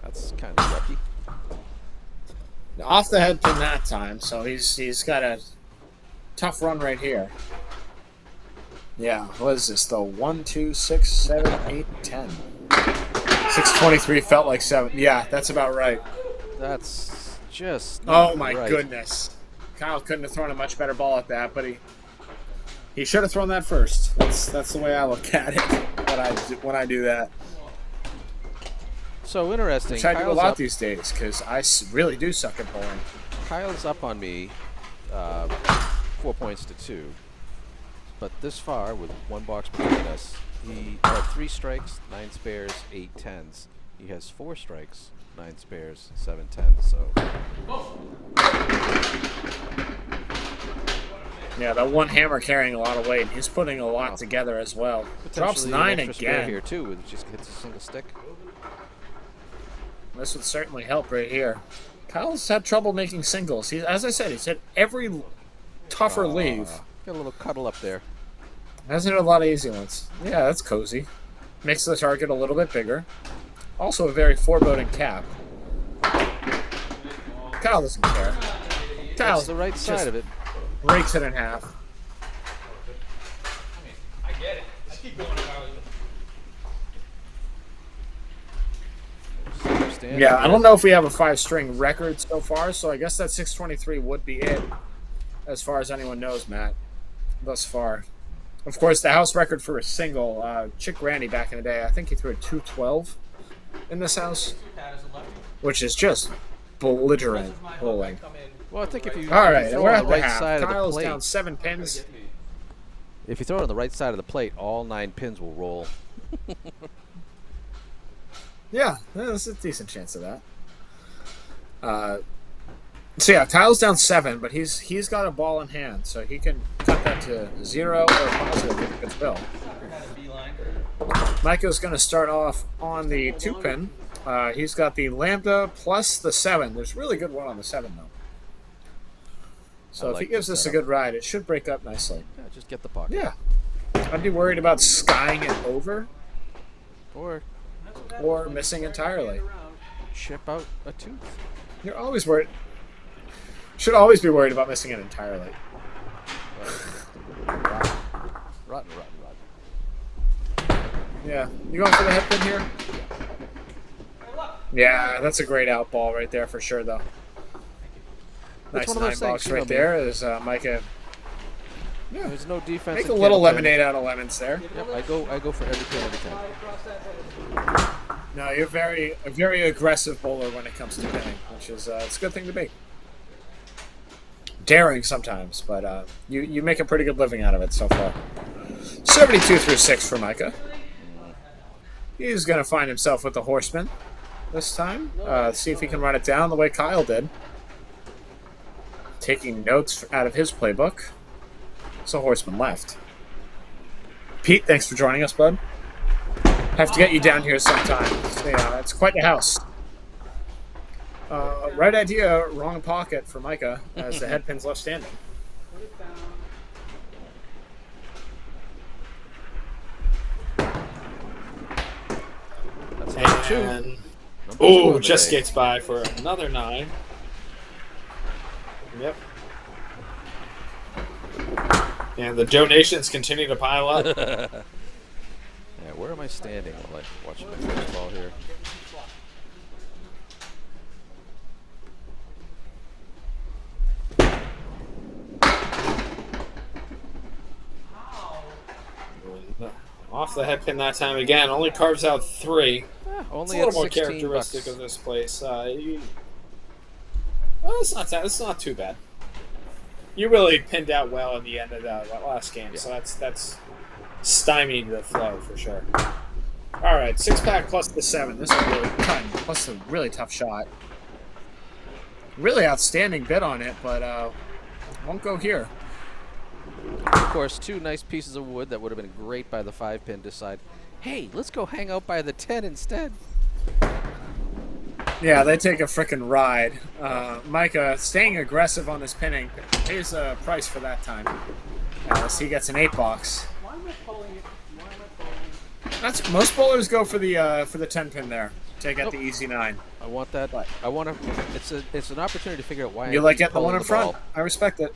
That's kind of lucky. Off the head pin that time, so he's got a tough run right here. Yeah, what is this though? 1, 2, 6, 7, 8, 10. 623 felt like 7. Yeah, that's about right. That's just. Oh my right. goodness. Kyle couldn't have thrown a much better ball at that, but he should have thrown that first. That's the way I look at it when I do that. So interesting. I try to do a Kyle's lot up, these days because I really do suck at bowling. Kyle's up on me, 4 points to 2. But this far, with 1 box between us, he had 3 strikes, 9 spares, 8 tens. He has 4 strikes, 9 spares, 7 tens. So. Yeah, that one hammer carrying a lot of weight. He's putting a lot together as well. Drops Potentially 9 an extra spare again. here too. It just hits a single stick. This would certainly help right here. Kyle's had trouble making singles. As I said, he's hit every tougher leave. Got a little cuddle up there. Hasn't hit a lot of easy ones. Yeah, that's cozy. Makes the target a little bit bigger. Also a very foreboding cap. Kyle doesn't care. Kyle's That's the right side of it. Breaks it in half. I get it. I keep going if I was. standing. Yeah, I don't know if we have a 5-string record so far, so I guess that 623 would be it, as far as anyone knows, Matt, thus far. Of course, the house record for a single, Chick Randy back in the day, I think he threw a 212 in this house, which is just belligerent bowling. Well, I think if you, All if right, you throw we're it on at the the right half. side of the Kyle's plate, down 7 pins. if you throw it on the right side of the plate, all 9 pins will roll. Yeah, there's a decent chance of that. So yeah, Kyle's down 7, but he's got a ball in hand, so he can cut that to 0 or positive with a good spill. Micah's going to start off on the 2-pin. He's got the lambda plus the 7. There's a really good one on the 7 though. So if he gives this a good ride, it should break up nicely. Yeah, just get the pocket. Yeah, I'd be worried about skying it over or missing entirely. Chip out a tooth. You're always worried. Should always be worried about missing it entirely. Rotten. Yeah. You going for the head pin here? Yeah, that's a great out ball right there for sure, though. Nice 9 bucks right there as Micah. Yeah. There's no defense. Make a little lemonade out of lemons there. Yep, I go for every pin every time. No, you're a very aggressive bowler when it comes to pinning, which is it's a good thing to be. Daring sometimes, but you make a pretty good living out of it so far. 72 through 6 for Micah. He's going to find himself with the horseman this time. See if he can run it down the way Kyle did. Taking notes out of his playbook. So horseman left. Pete, thanks for joining us, bud. Have to get you down here sometime. Yeah, it's quite the house. Right idea, wrong pocket for Micah as the head pin's left standing. And oh, just skates by for another 9. Yep. And the donations continue to pile up. Yeah, where am I standing? I'm like watching my first ball here. Off the head pin that time again. Only carves out 3. Only it's a little more 16 characteristic bucks. of this place. It's not too bad. You really pinned out well in the end of that last game, so that's stymied the flow for sure. All right, 6-pack plus the 7. This is really cutting. Plus a really tough shot. Really outstanding bid on it, but won't go here. Of course, 2 nice pieces of wood that would have been great by the 5-pin decide, hey, let's go hang out by the 10 instead. Yeah, they take a frickin' ride. Micah staying aggressive on this pinning pays a price for that time. As he gets an 8-box. That's most bowlers go for the 10-pin there to get the easy 9. I want that. I want to. It's an opportunity to figure out why You like getting the one in front. I respect it.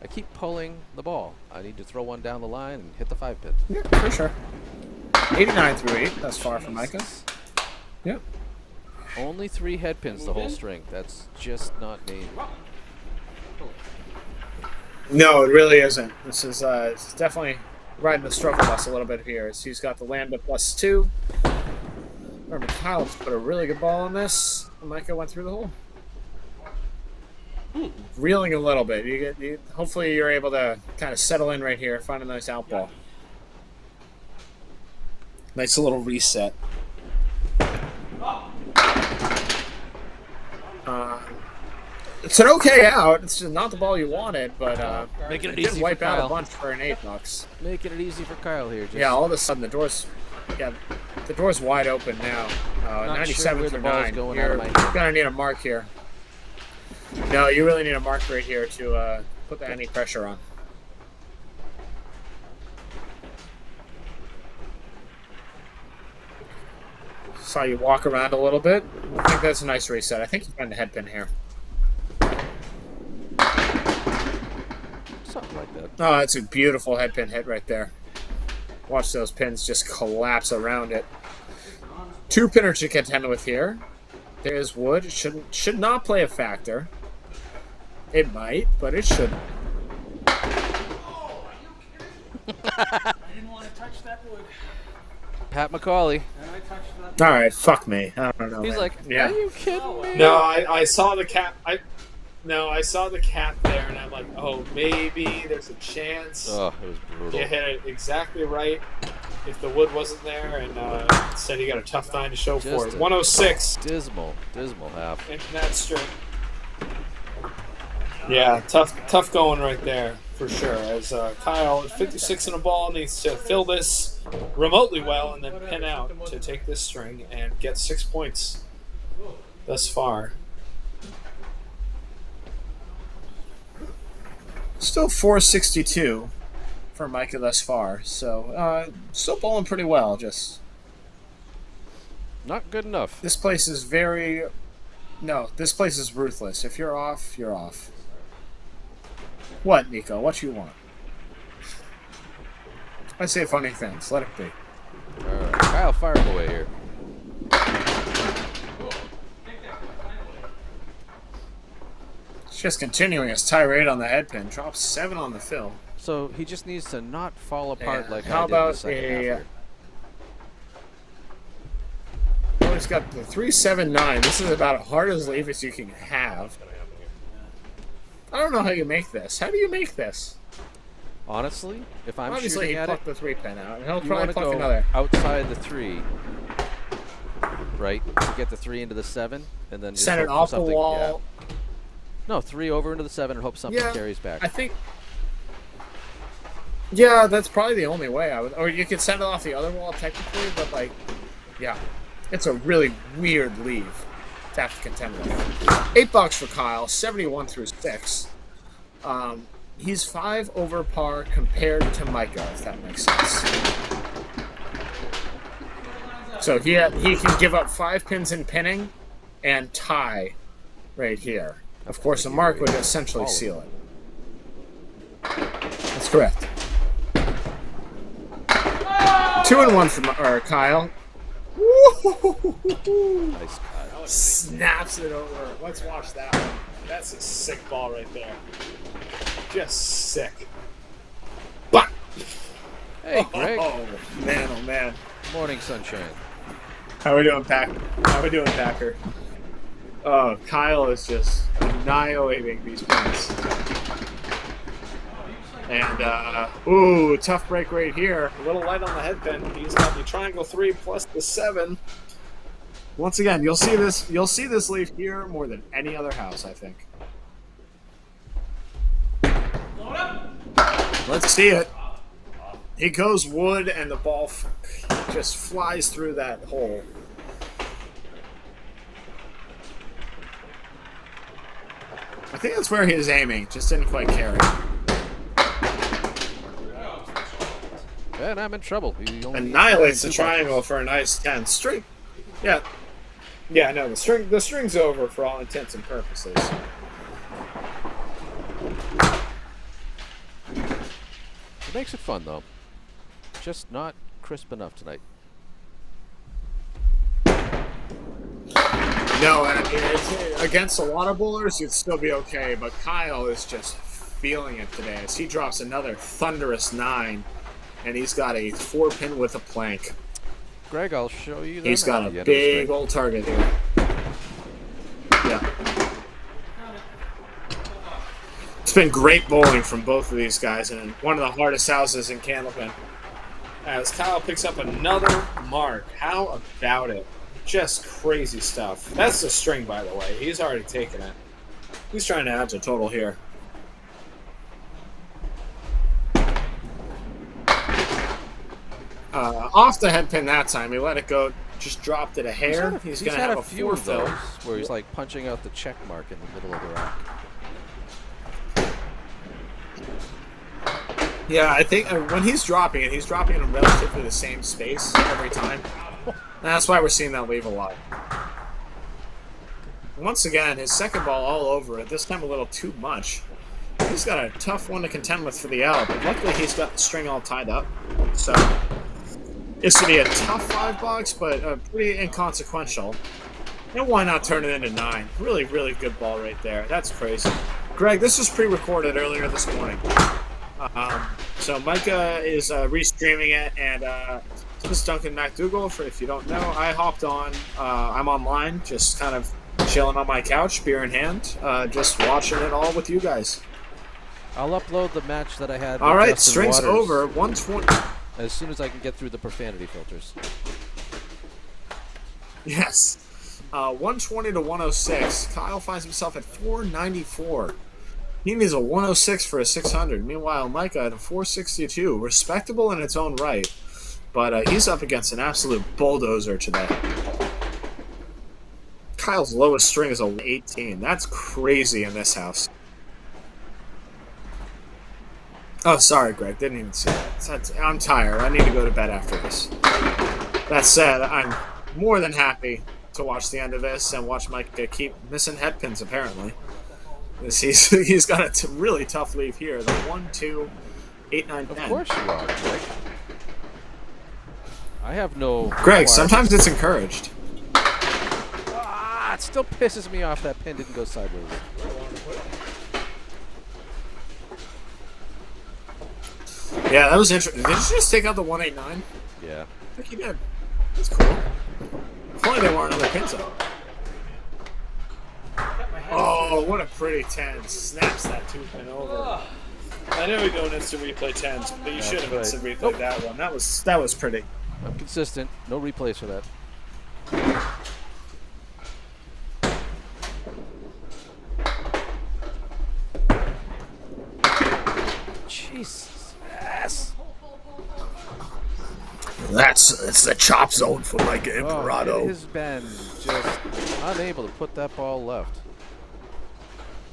I keep pulling the ball. I need to throw one down the line and hit the 5-pin. Yeah, for sure. 89 through 8. That's far from Micah. Yep. Only 3 head pins the whole string. That's just not me. No, it really isn't. This is it's definitely riding the struggle bus a little bit here. So he's got the lambda plus 2. Remember, Kyle put a really good ball on this. Micah went through the hole. Reeling a little bit. Hopefully you're able to kind of settle in right here, find a nice out ball. Nice little reset. It's an okay out. It's just not the ball you wanted, but Making it did easy wipe for out Kyle. a bunch for an 8-box. Making it easy for Kyle here. Just Yeah, all of a sudden the door's wide open now. Not 97 sure where through the ball's 9. going You're out of my hand. gonna need a mark here. No, you really need a mark right here to put any pressure on. Saw you walk around a little bit. I think that's a nice reset. I think you find the head pin here. something like that. Oh, that's a beautiful head pin hit right there. Watch those pins just collapse around it. 2 pinners to contend with here. There's wood. It should not play a factor. It might, but it shouldn't. I didn't want to touch that wood. Pat McCauley. And I touched that. All right, fuck me. I don't know. He's man. like, yeah. are you kidding me? No, I saw the cap. I saw the cap there, and I'm like, oh, maybe there's a chance. Oh, it was brutal. You hit it exactly right. If the wood wasn't there, and instead he got a tough 9 to show for it. 106 Dismal half. into that string. Yeah, tough going right there for sure. As Kyle, 56 in a ball, needs to fill this remotely well and then pin out to take this string and get 6 points thus far. Still 462 for Micah thus far, so still bowling pretty well. Just Not good enough. this place is very. No, this place is ruthless. If you're off, you're off. What, Nico? What you want? I say funny things. Let it be. All right. Kyle, fire away here. It's just continuing his tirade on the head pin. Drops 7 on the fill. So he just needs to not fall apart And like how I did in the about second half a? here. Oh, he's got the 379. This is about as hard as leave as you can have. I don't know how you make this. How do you make this? Honestly, if I'm Obviously, he shooting at it, plucked the 3 pin out, and he'll you probably want to pluck go another. outside the 3, right? To get the 3 into the 7, and then just Send it hope off the something- wall. yeah. No, 3 over into the 7 and hope something Yeah, carries back. I think. Yeah, that's probably the only way I would. Or you could send it off the other wall technically, but like, yeah, it's a really weird leave to have to contend with. $8 for Kyle, 71 through 6. He's 5 over par compared to Micah, if that makes sense. So he can give up 5 pins in pinning and tie right here. Of course, a mark would essentially seal it. That's correct. 2-1 from Kyle. Nice cut. Snaps it over. Let's watch that one. That's a sick ball right there. Just sick. But Hey, Greg. Oh man, oh man. Morning, sunshine. How we doing, Packer? Oh, Kyle is just annihilating these pins. And ooh, tough break right here. a little light on the head pin. He's got the triangle 3 plus the 7. Once again, you'll see this leaf here more than any other house, I think. Let's see it. He goes wood, and the ball just flies through that hole. I think that's where he was aiming. Just didn't quite carry. And I'm in trouble. He only Annihilates the 2 triangle buckets. for a nice 10 straight. Yeah, Yeah, no, the string's over for all intents and purposes. It makes it fun, though. Just not crisp enough tonight. no, and I mean, against a lot of bowlers, you'd still be okay, but Kyle is just feeling it today as he drops another thunderous 9, and he's got a 4-pin with a plank. Greg, I'll show you them He's got at the a end of the big string. old target here. Yeah. It's been great bowling from both of these guys, and one of the hardest houses in Candlepin. As Kyle picks up another mark. How about it? Just crazy stuff. That's the string, by the way. He's already taken it. He's trying to add to total here. Off the head pin that time. He let it go. Just dropped it a hair. He's going to had have a a few of 4 those fill. where he's like punching out the check mark in the middle of the rack. Yeah, I think when he's dropping it in relatively the same space every time. And that's why we're seeing that leave a lot. Once again, his second ball all over it, this time a little too much. He's got a tough one to contend with for the L, but luckily he's got the string all tied up. So it's going to be a tough $5, but pretty inconsequential. And why not turn it into 9? Really, really good ball right there. That's crazy. Greg, this was pre-recorded earlier this morning. So Micah is restreaming it, and this is Duncan McDougall. For if you don't know, I hopped on. I'm online, just kind of chilling on my couch, beer in hand, just watching it all with you guys. I'll upload the match that I had. All right, Justin strings Waters over. 120. as soon as I can get through the profanity filters. Yes. 120 to 106. Kyle finds himself at 494. He needs a 106 for a 600. Meanwhile, Micah at a 462. Respectable in its own right. But he's up against an absolute bulldozer today. Kyle's lowest string is a 18. That's crazy in this house. Oh, sorry, Greg. Didn't even see that. I'm tired. I need to go to bed after this. That said, I'm more than happy to watch the end of this and watch Mike keep missing head pins, apparently. He's got a really tough leave here. The 1, 2, 8, 9, 10. Of course you are, Greg. I have no... Greg, sometimes it's encouraged. It still pisses me off that pin didn't go sideways. Yeah, that was interesting. Did you just take out the 189? Yeah. I think you did. That's cool. If only there weren't other pins up. Oh, what a pretty 10. Snaps that 2 pin over. I know we don't instant replay 10s, but you should have right. instant replayed that one. That was pretty. I'm consistent. No replays for that. Jesus. Yes. It's the chop zone for Micah Imparato. Oh, it has been just unable to put that ball left.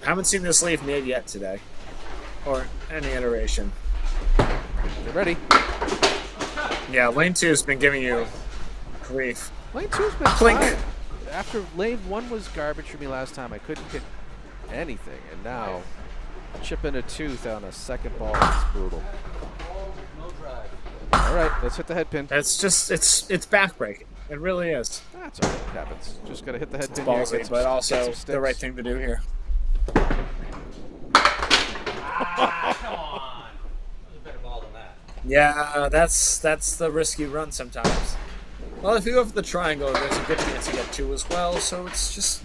Haven't seen this leaf made yet today. Or any iteration. Get ready. Yeah, lane 2 has been giving you grief. Lane 2's been Clink. fine. After lane 1 was garbage for me last time, I couldn't hit anything, and now chipping a tooth on a second ball is brutal. All right, let's hit the head pin. It's just it's backbreaking. It really is. That's all right. It happens. Just gotta hit the head It's pin here. ballsy, but also the right thing to do here. Come on. That was a better ball than that. Yeah, that's the risky run sometimes. Well, if you go for the triangle, there's a good chance you get 2 as well. So it's just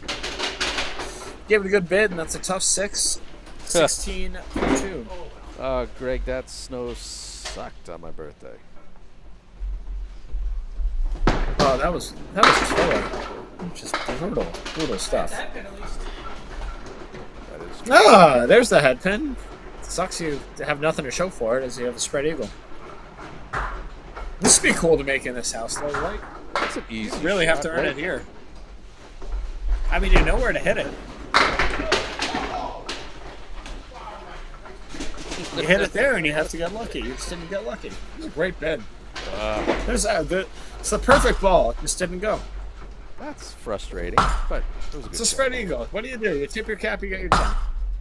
give it a good bid, and that's a tough 6. 16 for 2. Greg, that snow sucked on my birthday. Oh, that was killer. Just brutal stuff. That is Ah, there's the head pin. Sucks you to have nothing to show for it, as you have a spread eagle. This would be cool to make in this house, though, right? that's an easy. You really have shot, to earn right? it here. I mean, you know where to hit it. You hit it there, and you have to get lucky. You just didn't get lucky. It's a great bid. It's the perfect ball. It just didn't go. That's frustrating, but it was a good It's a shot. spread eagle. What do? You tip your cap, you get your 10.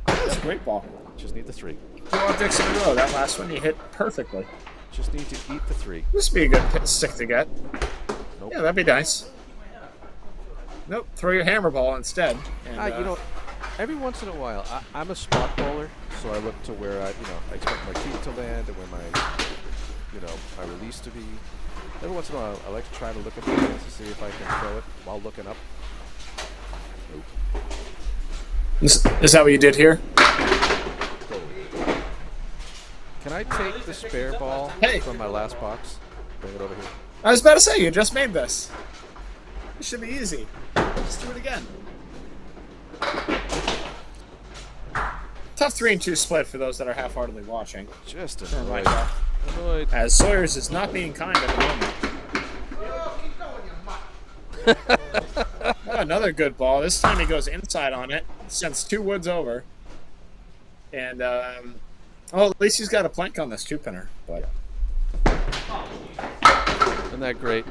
That's a great ball. Just need the 3. 2 objects in a row. That last one you hit perfectly. Just need to eat the 3. This would be a good stick to get. Nope. Yeah, that'd be nice. Nope, throw your hammer ball instead. And, You know, every once in a while, I'm a spot bowler, so I look to where I expect my teeth to land and where my release to be. Every once in a while, I like to try to look at the hands to see if I can throw it while looking up. Nope. is that what you did here? Can I take the spare ball Hey. from my last box? Bring it over here. I was about to say, you just made this. This should be easy. Let's do it again. Tough 3 and 2 split for those that are half-heartedly watching. Just Oh my annoyed. God. Annoyed. As Sawyer's is not being kind at the moment. Oh, another good ball. This time he goes inside on it, sends 2 woods over. And, at least he's got a plank on this 2-pinner. But Isn't that great?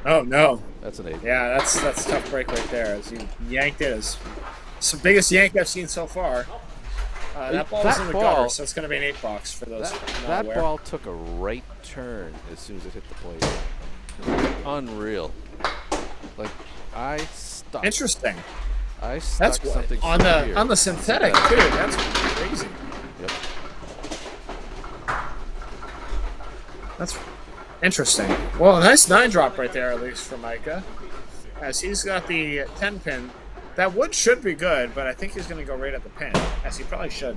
oh, no. That's an 8. Yeah, that's a tough break right there. As you yanked it. It's the biggest yank I've seen so far. That ball was in the gutter, so it's going to be an 8 box for those not That aware. ball took a right turn as soon as it hit the plate. Unreal. Like, I stuck. Interesting. I stuck That's what something on the synthetic too. That's crazy. Yep. That's interesting. Well, a nice 9-drop right there, at least for Micah, as he's got the 10 pin. That wood should be good, but I think he's going to go right at the pin, as he probably should.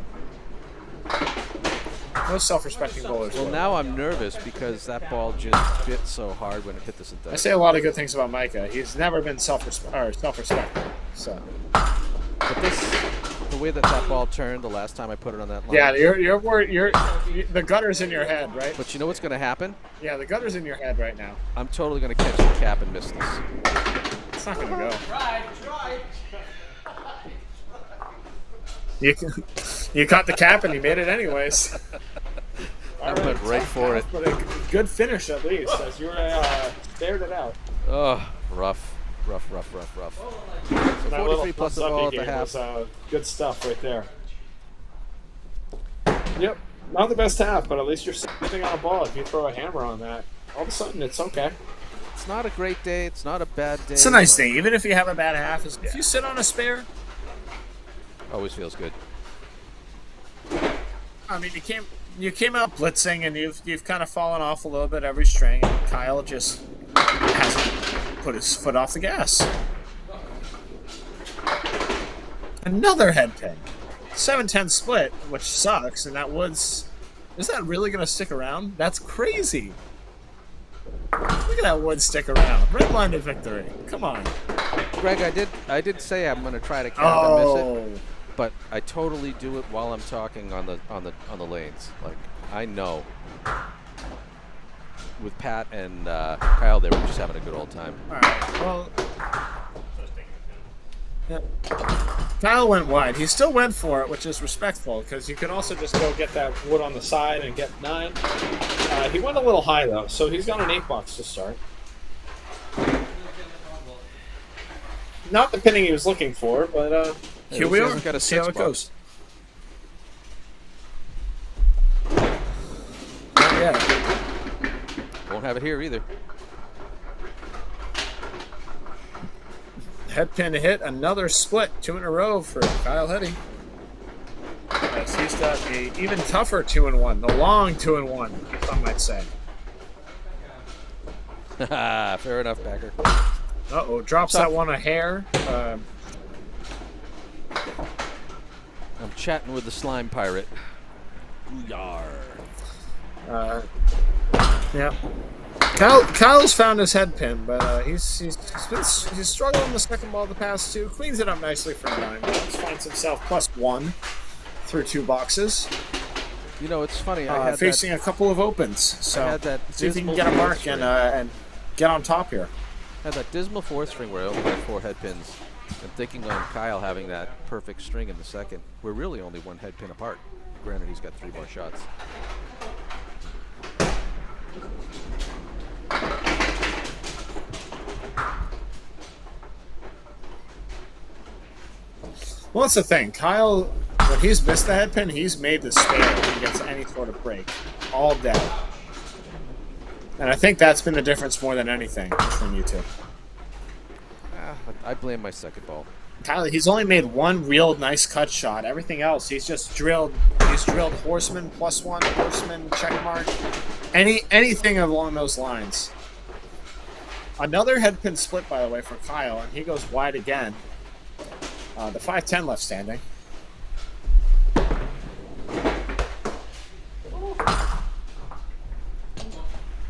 Most self-respecting bowlers. Well, now I'm nervous because that ball just bit so hard when it hit the synthetic. I say a lot of good things about Micah. He's never been self-respecting. So. But the way that ball turned the last time I put it on that line. Yeah, you're worried. The gutter's in your head, right? But you know what's going to happen? Yeah, the gutter's in your head right now. I'm totally going to catch the cap and miss this. It's not going to go. Try. You caught the cap and you made it anyways. I went right for it. But a good finish at least, as you stared it out. Oh, rough. So That 43 plus the ball at the half. Was, good stuff right there. Yep. Not the best half, but at least you're sitting on a ball. If you throw a hammer on that, all of a sudden it's okay. It's not a great day. It's not a bad day. It's a nice thing, even if you have a bad half. If you sit on a spare, Always feels good. I mean, you came out blitzing, and you've kind of fallen off a little bit every string. And Kyle just hasn't put his foot off the gas. Another head pin. 7-10 split, which sucks, and that wood's... Is that really going to stick around? That's crazy. Look at that wood stick around. Red line to victory. Come on. Greg, I did say I'm going to try to cap and miss Oh. it, but I totally do it while I'm talking on the lanes. Like, I know. With Pat and Kyle, they were just having a good old time. All right. Well, yeah. Kyle went wide. He still went for it, which is respectful, because you can also just go get that Wood on the side and get 9. He went a little high though, so he's got an 8-box to start. Not the pinning he was looking for, but here we are. Got a See how it 6-box. goes. Not yet. Won't have it here either. Head pin hit, another split, 2 in a row for Kyle Heady. Yes, he's got a even tougher 2-1, the long 2-1, some might say. Fair enough, Packer. Uh-oh, drops that one a hair. I'm chatting with the slime pirate. Yar. Yeah. Kyle's found his head pin, but he's struggling the second ball of the past 2. Cleans it up nicely for 9 balls. Finds himself +1 through 2 boxes. You know, it's funny. I had Facing a couple of opens. So had that see if he can dismal get a mark string. and get on top here. had that dismal 4th string where I only had 4 head pins, and thinking on Kyle having that perfect string in the second. We're really only 1 head pin apart. Granted, he's got 3 more shots. Well, that's the thing. Kyle, when he's missed the head pin, he's made the spare when he gets any sort of break all day. And I think that's been the difference more than anything between you two. I blame my second ball. Tyler, he's only made 1 real nice cut shot. Everything else, he's just drilled. He's drilled horseman +1, horseman check mark, anything along those lines. Another head pin split, by the way, for Kyle, and he goes wide again. The 5-10 left standing.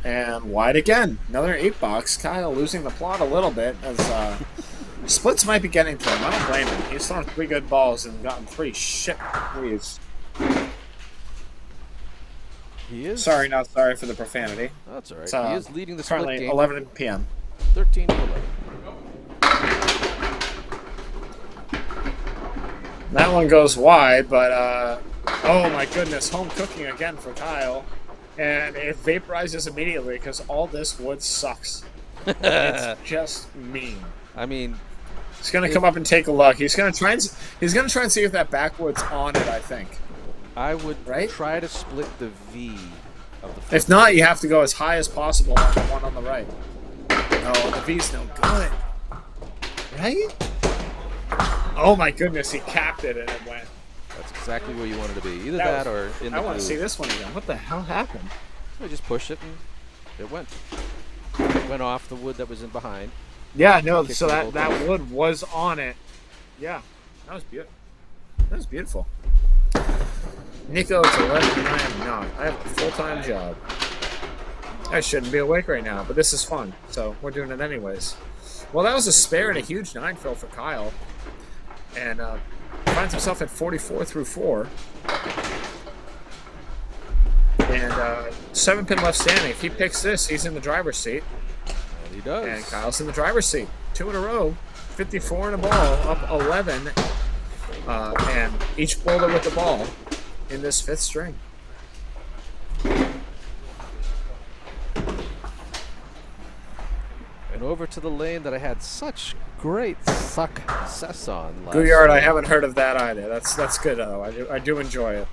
And wide again. Another 8-box. Kyle losing the plot a little bit as splits might be getting to him. I don't blame him. He's thrown 3 good balls and gotten 3 shit threes. He is. Sorry, not sorry for the profanity. That's all right. It's, He is leading the split currently game. 11 p.m. 13 to 11. That one goes wide, but oh my goodness, home cooking again for Kyle. And it vaporizes immediately because all this wood sucks. It's just mean. I mean, He's gonna come up and take a look. He's gonna try and see if that backwood's on it. I think. I would Right? try to split the V of the. If not, you have to go as high as possible on the one on the right. No, the V's no good. Right? Oh my goodness, he capped it and it went. That's exactly where you wanted to be. Either that or in the I want to blue. see this one again. What the hell happened? I just pushed it and it went. It went off the wood that was in behind. Yeah, no, Kicked so the that goal down. wood was on it. Yeah, that was beautiful. That was beautiful. Nico is 11 and I am not. I have a full-time job. I shouldn't be awake right now, but this is fun, so we're doing it anyways. Well, that was a spare and a huge 9-fill for Kyle. And finds himself at 44 through 4. And 7-pin left standing. If he picks this, he's in the driver's seat. And he does. And Kyle's in the driver's seat. 2 in a row. 54 in a ball, up 11. And each bowler with the ball in this 5th string. And over to the lane that I had such great success on last Gouillard, I night. haven't heard of that either. That's good though. I do enjoy it.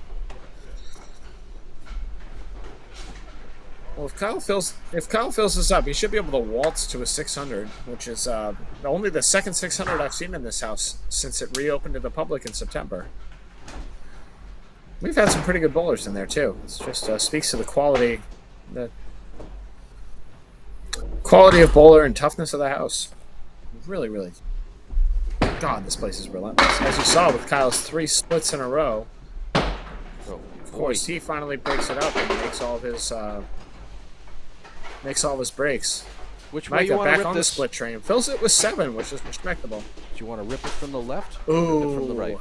Well, if Kyle fills this up, he should be able to waltz to a 600, which is only the second 600 I've seen in this house since it reopened to the public in September. We've had some pretty good bowlers in there too. It just speaks to the quality of bowler and toughness of the house. Really, really. God, this place is relentless. As you saw with Kyle's 3 splits in a row, Oh, of course, he finally breaks it up and makes all of his breaks. which way you Micah want to back rip on the this? split train. Fills it with 7, which is respectable. Do you want to rip it from the left? Ooh. Or rip it from the right?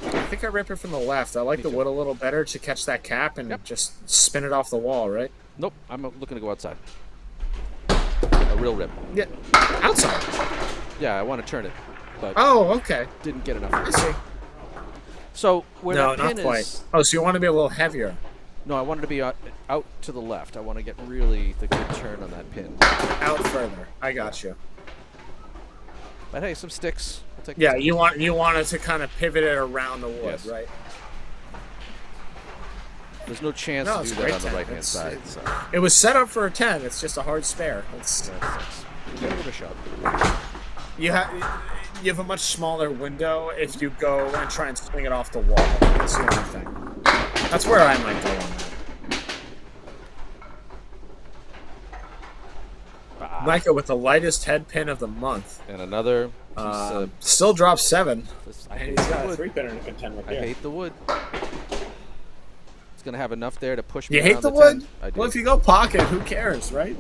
I think I rip it from the left. I like Me the too. wood a little better to catch that cap and Yep. just spin it off the wall, right? Nope. I'm looking to go outside. A real rip. Yeah. Outside. Yeah, I want to turn it, but Oh, okay. didn't get I enough. see. So where No, that not pin quite. is, Oh, so you want to be a little heavier. no, I wanted to be out to the left. I want to get really the good turn on that pin. Out further. I got you. But hey, some sticks. I'll take Yeah, the you wanted to kind of pivot it around the wood, Yes. right? There's no chance No, to it's do a that great on the 10. right hand It's- side. So It was set up for a 10. It's just a hard spare. It's that sucks. Give it a shot. you have a much smaller window if you go and try and swing it off the wall. That's the only thing. That's where I might go on that. Micah with the lightest head pin of the month. And another piece of Still drops 7. this. I And hate he's the got a wood. 3-pinner to contend with I there. hate the wood. It's gonna have enough there to push me. You hate around the 10. wood? I do. Well, if you go pocket, who cares, right?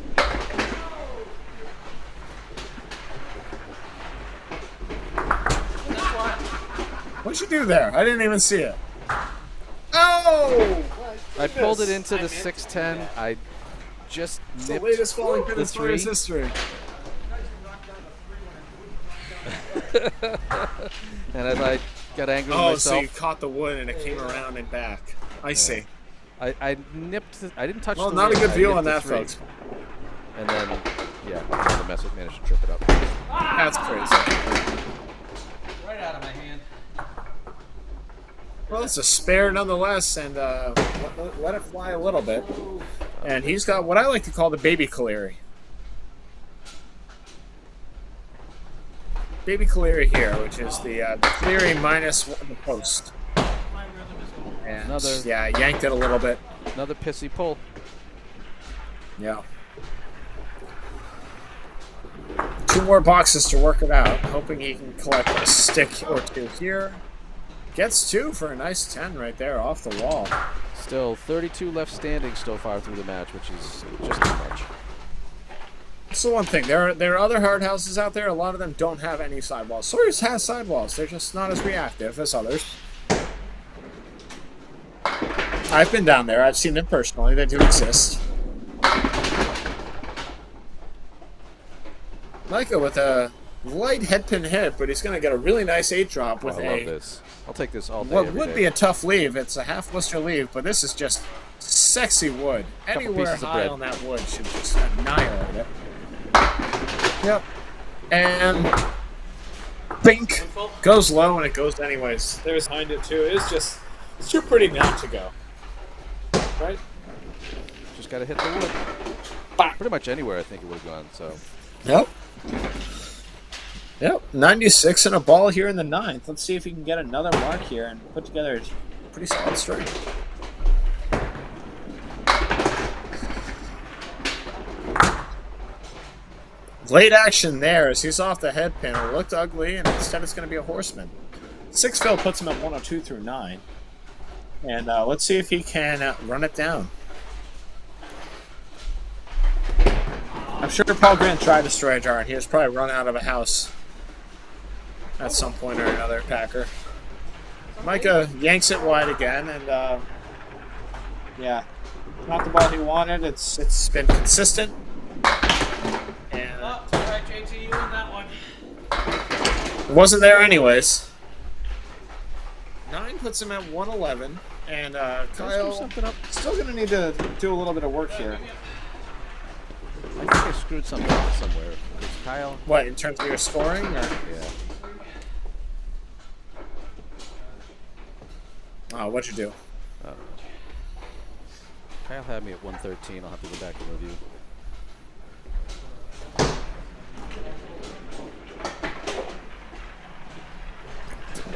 What'd you do there? I didn't even see it. Oh! I pulled it into the 610. I just The nipped latest falling pin the in Sawyer's 3. history. And as I got angry with Oh, so you myself, caught the wood and it came around and back. I see. I nipped. I didn't touch. Well, the not a wood, good I view nipped on the that, 3. folks. And then, yeah, the mess managed to trip it up. That's crazy. Right out of my hand. Well, it's a spare nonetheless, and let it fly a little bit. And he's got what I like to call the baby Caleri. Baby Caleri here, which is the Caleri minus the post. And Another- yeah, yanked it a little bit. Another pissy pull. Yeah. 2 more boxes to work it out. Hoping he can collect a stick or 2 here. Gets 2 for a nice 10 right there off the wall. Still 32 left standing so far through the match, which is just too much. That's the one thing. There are other hard houses out there. A lot of them don't have any sidewalls. Sawyer's has sidewalls. They're just not as reactive as others. I've been down there. I've seen them personally. They do exist. Micah with a light head pin hit, but he's going to get a really nice 8 drop with I love this. I'll take this all day. what every would day. be a tough leave. It's a half blister leave, but this is just sexy wood. Anywhere pieces of high bread. on that wood should just annihilate it. Yep. And bink goes low and it goes anyways. There's behind it too. It's too pretty not to go. Right? Just got to hit the wood. Bah. Pretty much anywhere I think it would have gone. So Yep. Yep, 96 and a ball here in the ninth. Let's see if he can get another mark here and put together a pretty solid string. Late action there as he's off the head pin. It looked ugly, and instead it's going to be a horseman. 6 fill puts him at 102 through 9. And let's see if he can run it down. I'm sure Paul Grant tried to destroy a jar, and he was probably run out of a house at some point or another, Packer. Micah yanks it wide again, and yeah, not the ball he wanted. It's been consistent. And All right, JT, you win that one. it wasn't there anyways. 9 puts him at 111, and Kyle still going to need to do a little bit of work here. I think I screwed something up somewhere. Is Kyle? What, in terms of your scoring? Or? Yeah. What'd you do? Kyle had me at 113. I'll have to go back and review.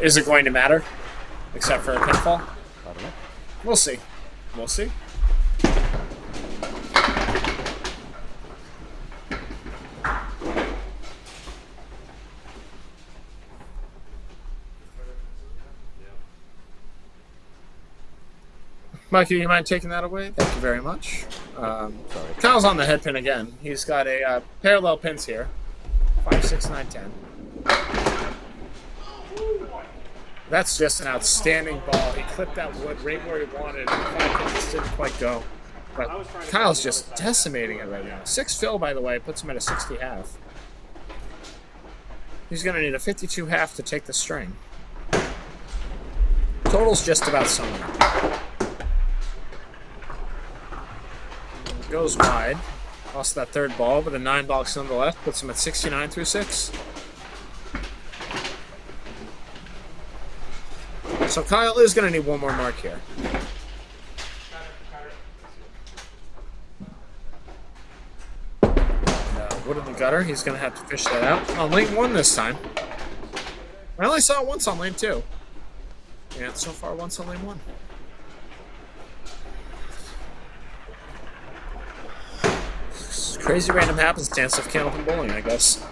Is it going to matter? Except for a pinfall? I don't know. We'll see. We'll see. Mikey, you mind taking that away? Thank you very much. Sorry. Kyle's on the head pin again. He's got a parallel pins here. 5, 6, 9, 10. That's just an outstanding ball. He clipped that wood right where he wanted, and the 5 pins didn't quite go. But Kyle's just decimating it right now. 6 fill, by the way, puts him at a 60 half. He's going to need a 52 half to take the string. Total's just about somewhere. Goes wide. Lost that third ball, but a 9 box nonetheless puts him at 69 through 6. So Kyle is going to need one more mark here. Wood in the gutter. He's going to have to fish that out. On lane 1 this time. I only saw it once on lane 2. And so far once on lane 1. Crazy random happenstance of Candlepin bowling, I guess.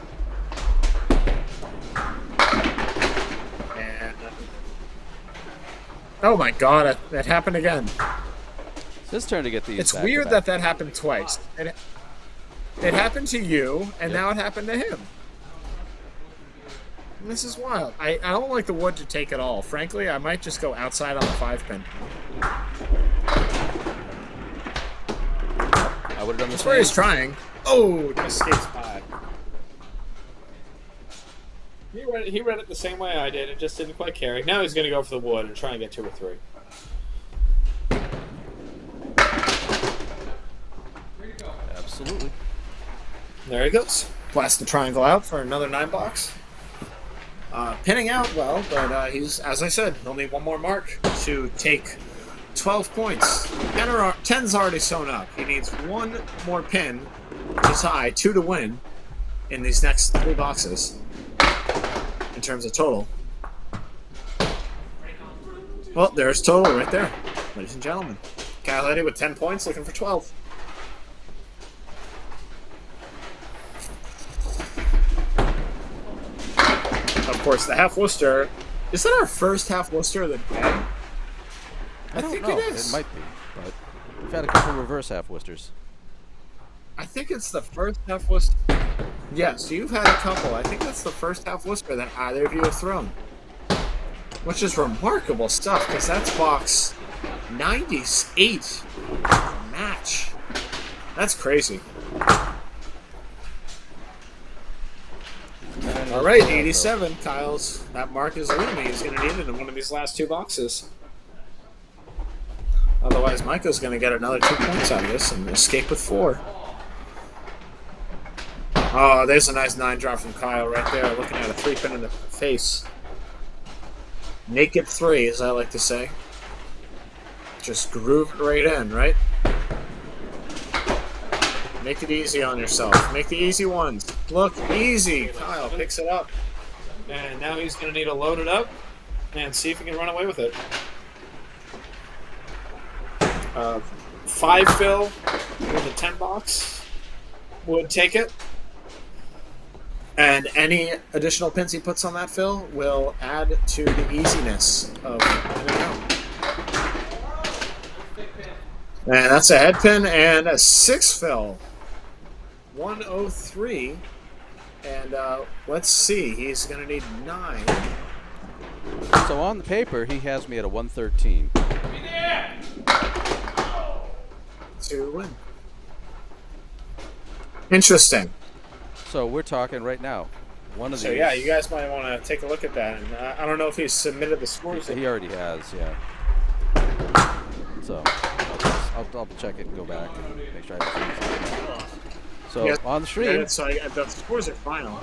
And oh my god, that happened again. It's his turn to get these. It's back weird to back. that happened twice. It happened to you, and now it happened to him. This is wild. I don't like the wood to take it all. Frankly, I might just go outside on the 5 pin. I would have done the That's same. where he's trying. Oh, just escapes by. He read it the same way I did. It just didn't quite carry. Now he's going to go for the wood and try and get 2 or 3. Absolutely. There he goes. Blast the triangle out for another 9 box. Pinning out well, but he's, as I said, he'll need one more mark to take 12 points. 10's already sewn up. He needs one more pin to tie, 2 to win in these next 3 boxes in terms of total. Well, there's total right there, ladies and gentlemen. Kyle Heady with 10 points, looking for 12. Of course, the half Worcester. Is that our first half Worcester of the day? I think know. it is. It might be, but we've had a couple reverse half Worcesters. I think it's the first half Worcester. Yes, you've had a couple. I think that's the first half Worcester that either of you have thrown. Which is remarkable stuff, because that's box 98 match. That's crazy. All right, 87. Kyle's. That mark is looming. He's going to need it in one of these last 2 boxes. Otherwise, Micah's going to get another 2 points out of this and escape with 4. Oh, there's a nice 9 drop from Kyle right there, looking at a 3 pin in the face. Naked 3, as I like to say. Just groove it right in, right? Make it easy on yourself. Make the easy ones. Look, easy. Kyle picks it up. And now he's going to need to load it up and see if he can run away with it. 5 fill with a 10 box would take it. And any additional pins he puts on that fill will add to the easiness of it out. And that's a head pin and a 6 fill. 103. And let's see, he's going to need 9. So on the paper, he has me at a 113. To win. Interesting. So we're talking right now. One of So these. yeah, you guys might want to take a look at that. And I don't know if he's submitted the scores. He already has, yeah. So I'll check it and go back and make sure I haven't seen something. So Yes. on the stream, So the scores are final.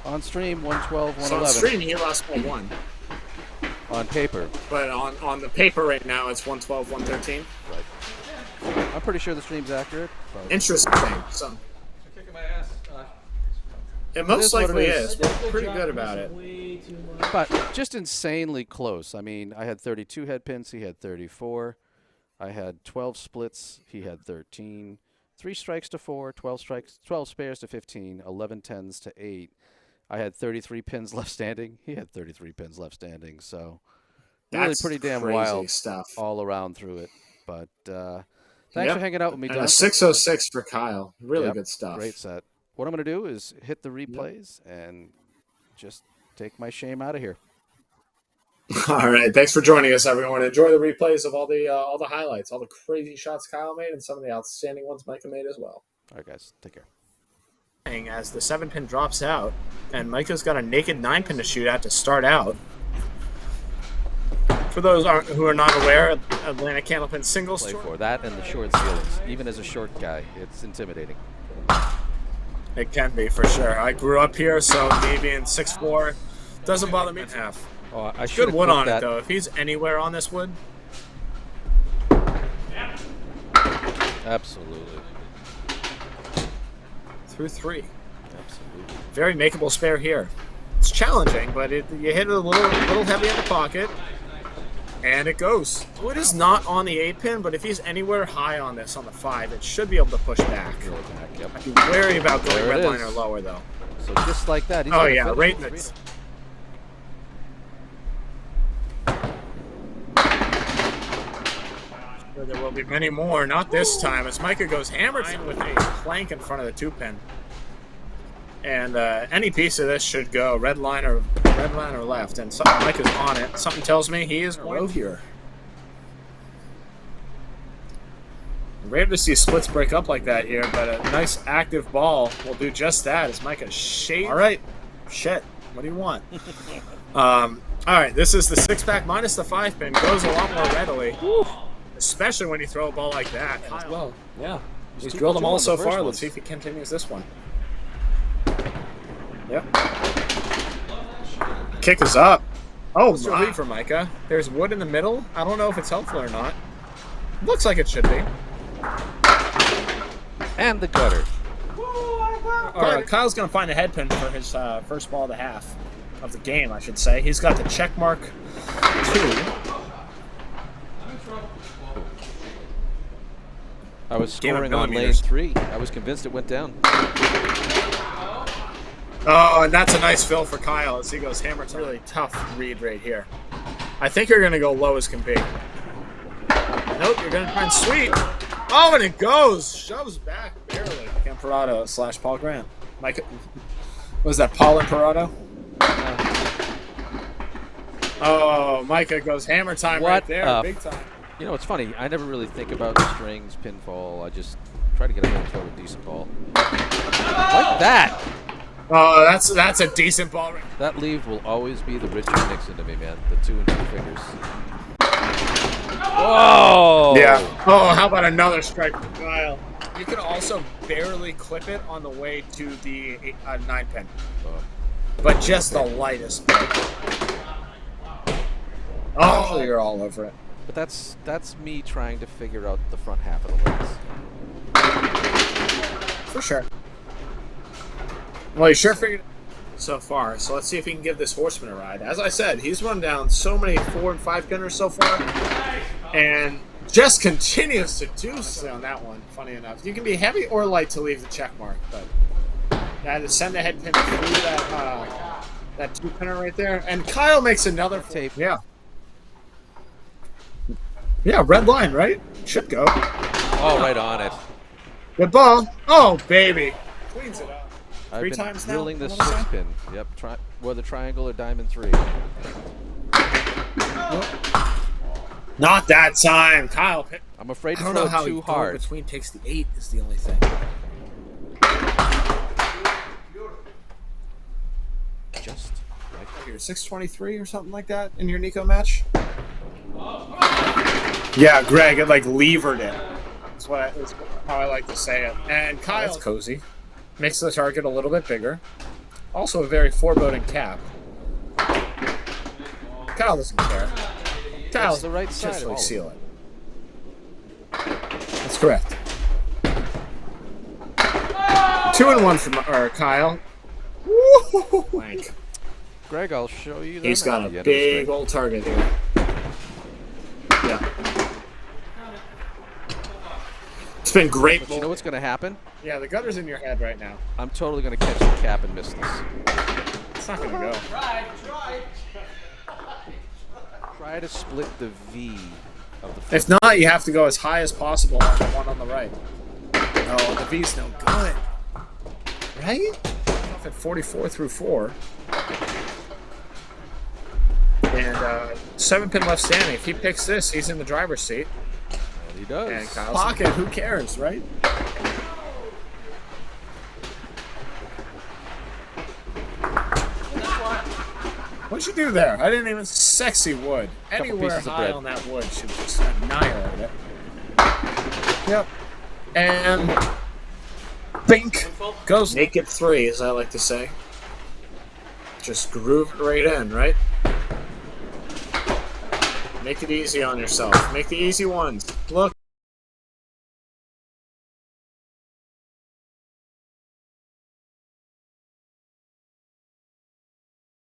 on stream 112, So on 111. stream he lost by 1. On paper, But on the paper right now it's 112, 113. right. I'm pretty sure the stream's accurate. But Interesting. So Kicking my ass. it It most is what it likely is. is. We're pretty good about it. But just insanely close. I mean, I had 32 head pins. He had 34. I had 12 splits. He had 13. 3 strikes to 4. 12 spares to 15. 11 tens to 8. I had 33 pins left standing. He had 33 pins left standing. So really That's pretty damn crazy wild stuff. all around through it. But thanks Yep. for hanging out with me, And Doug. a 606 for Kyle. Really Yep, good stuff. Great set. What I'm going to do is hit the replays and just take my shame out of here. All right. Thanks for joining us, everyone. Enjoy the replays of all the highlights, all the crazy shots Kyle made, and some of the outstanding ones Micah made as well. All right, guys. Take care. As the 7-pin drops out, and Micah's got a naked 9-pin to shoot at to start out. For those who are not aware, Atlanta Candlepin singles Play tour. for that and the short ceilings. Even as a short guy, it's intimidating. It can be, for sure. I grew up here, so me being 6'4" doesn't bother me in half. Oh, I should Good wood on it, though. If he's anywhere on this wood, Absolutely. through 3. Absolutely. Very makeable spare here. It's challenging, but you hit it a little heavy in the pocket, and it goes. Wood is not on the 8-pin, but if he's anywhere high on this, on the 5, it should be able to push back. Really back, yep. I'd be wary about going There it red line is. or lower, though. So just like that. He's Oh, gonna yeah, finish right in with the... three. There will be many more, not this time, as Micah goes hammer time with a plank in front of the 2-pin. And any piece of this should go red line or left, and Micah's on it. Something tells me he is low here. Rare to see splits break up like that here, but a nice active ball will do just that as Micah shades. All right, shit. What do you want? All right, this is the 6-pack minus the 5-pin. Goes a lot more readily. Especially when you throw a ball like that. Well, yeah. He's too drilled much them all on the so first far. ones. Let's see if he continues this one. Yep. Kick is up. Oh, what's your lead for Micah? There's wood in the middle. I don't know if it's helpful or not. Looks like it should be. And the gutter. Kyle's going to find a head pin for his first ball of the half. Of the game, I should say. He's got the check mark 2. I was Game of scoring on lane millimeters. 3. I was convinced it went down. Oh, and that's a nice fill for Kyle as he goes hammer time. Really tough read right here. I think you're going to go low as can be. Nope, you're going to try and sweep. Oh, and it goes. Shoves back barely. Imparato / Paul Grant. Micah, was that Paul Imparato? Oh, Micah goes hammer time right What there. Big time. You know, it's funny. I never really think about strings, pinfall. I just try to get up and throw a decent ball. Like that. Oh, that's a decent ball. That leave will always be the Richard Nixon to me, man. The 2 and 2 fingers. Whoa! Yeah. Oh, how about another strike from Kyle? You could also barely clip it on the way to the 9-pin. But just the lightest bit. Oh, you're all over it. But that's me trying to figure out the front half of the legs. For sure. Well, he sure figured it out so far. So let's see if he can give this horseman a ride. As I said, he's run down so many 4 and 5 gunners so far, and just continues to do so on that one. Funny enough, you can be heavy or light to leave the check mark, but to send the head pin through that 2-pinner right there, and Kyle makes another Tape. Yeah. Yeah, red line, right? Should go. Oh, right on it. Good ball. Oh, baby. Cleans it up. I've 3 been times now. drilling I this wanna say? 6-pin. Yep, whether triangle or diamond 3. Not that time. Kyle. I'm afraid I to don't throw know how it too hard. between takes the 8 is the only thing. Just like Here, 623 or something like that in your Nico match. Yeah, Greg, it like levered it. That's how I like to say it. And Kyle's cozy. Makes the target a little bit bigger. Also a very foreboding cap. Kyle doesn't care. Kyle's the right side intentionally of it. seal it. That's correct. 2 and 1 from Kyle. Woo! Blank. Greg, I'll show you. He's them got at the a end of the big string. old target here. Yeah. It's been great. But you know what's going to happen? Yeah, the gutter's in your head right now. I'm totally going to catch the cap and miss this. It's not going to go. Try to split the V of the foot. If not, you have to go as high as possible on the one on the right. Oh, the V's no good. Right? Off at 44 through 4. And 7-pin left standing. If he picks this, he's in the driver's seat. And he does. And Kyle's pocket, who cares, right? What'd you do there? I didn't even sexy wood. Anywhere pieces of high bread. on that wood should just annihilate it. Yep. And bink goes naked 3, as I like to say. Just groove it right in, right? Make it easy on yourself. Make the easy ones. Look,